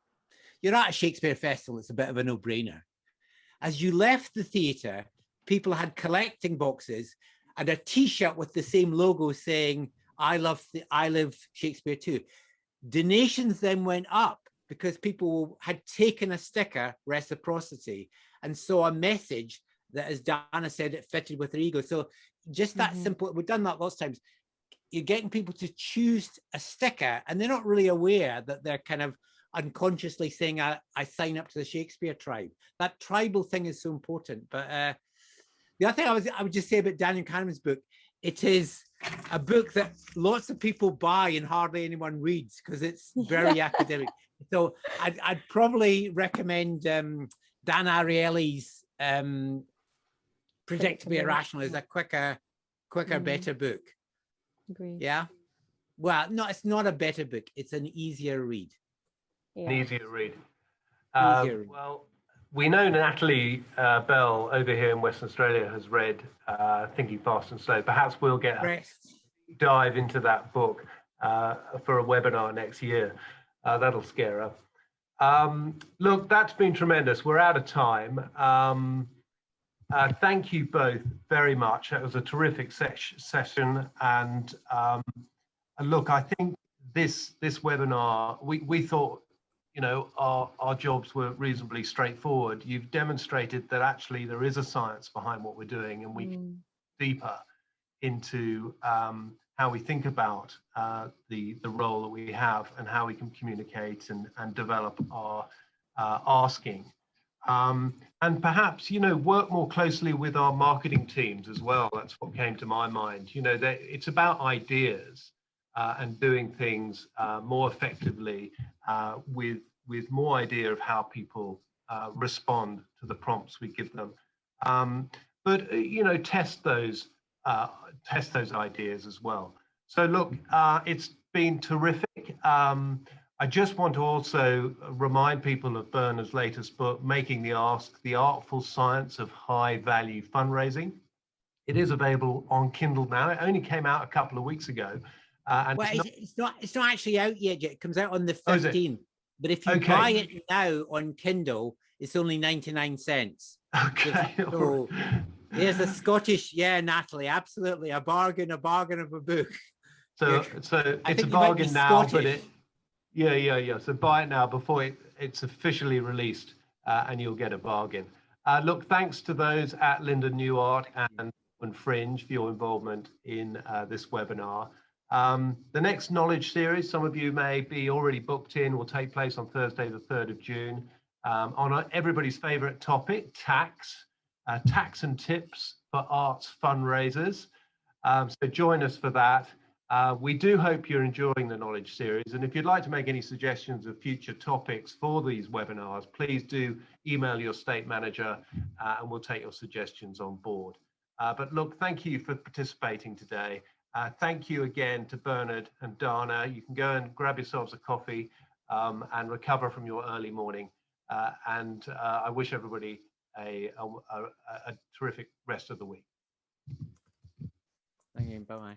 You're at a Shakespeare festival, it's a bit of a no-brainer. As you left the theatre, people had collecting boxes and a T-shirt with the same logo saying, I love Shakespeare too. Donations then went up because people had taken a sticker, reciprocity, and saw a message that, as Dana said, it fitted with their ego. So just that simple, we've done that lots of times. You're getting people to choose a sticker and they're not really aware that they're kind of unconsciously saying, I sign up to the Shakespeare tribe. That tribal thing is so important. But the other thing I would just say about Daniel Kahneman's book, it is a book that lots of people buy and hardly anyone reads because it's very academic. So I'd probably recommend Dan Ariely's Predictably Irrational is a quicker, better book. Agreed. Yeah. Well, no, it's not a better book. It's an easier read. An easier read. Easier. Well, we know Natalie Bell over here in Western Australia has read Thinking Fast and Slow. Perhaps we'll get a dive into that book for a webinar next year. That'll scare her. Look, that's been tremendous. We're out of time. Thank you both very much. That was a terrific session. And look, I think this webinar, we thought, you know, our jobs were reasonably straightforward. You've demonstrated that actually there is a science behind what we're doing, and we can deeper into how we think about the role that we have and how we can communicate and develop our asking. And perhaps, you know, work more closely with our marketing teams as well. That's what came to my mind. You know, it's about ideas and doing things more effectively with more idea of how people respond to the prompts we give them. But you know, test those ideas as well. So look, it's been terrific. I just want to also remind people of Bernard's latest book, Making the Ask: The Artful Science of High Value Fundraising. It is available on Kindle now. It only came out a couple of weeks ago. And well, it's not actually out yet. It comes out on the 15th. But if you Okay. buy it now on Kindle, it's only 99 cents. Okay. So there's a Scottish, Natalie, absolutely a bargain of a book. So it's a bargain now, but it, so buy it now before it's officially released, and you'll get a bargain. Look, thanks to those at Linden New Art and Fringe for your involvement in this webinar. The next knowledge series, some of you may be already booked in, will take place on Thursday, the 3rd of June, on everybody's favorite topic, tax and tips for arts fundraisers. So join us for that. We do hope you're enjoying the knowledge series. And if you'd like to make any suggestions of future topics for these webinars, please do email your state manager and we'll take your suggestions on board. But look, thank you for participating today. Thank you again to Bernard and Dana. You can go and grab yourselves a coffee and recover from your early morning. And I wish everybody a terrific rest of the week. Thank you. Bye-bye.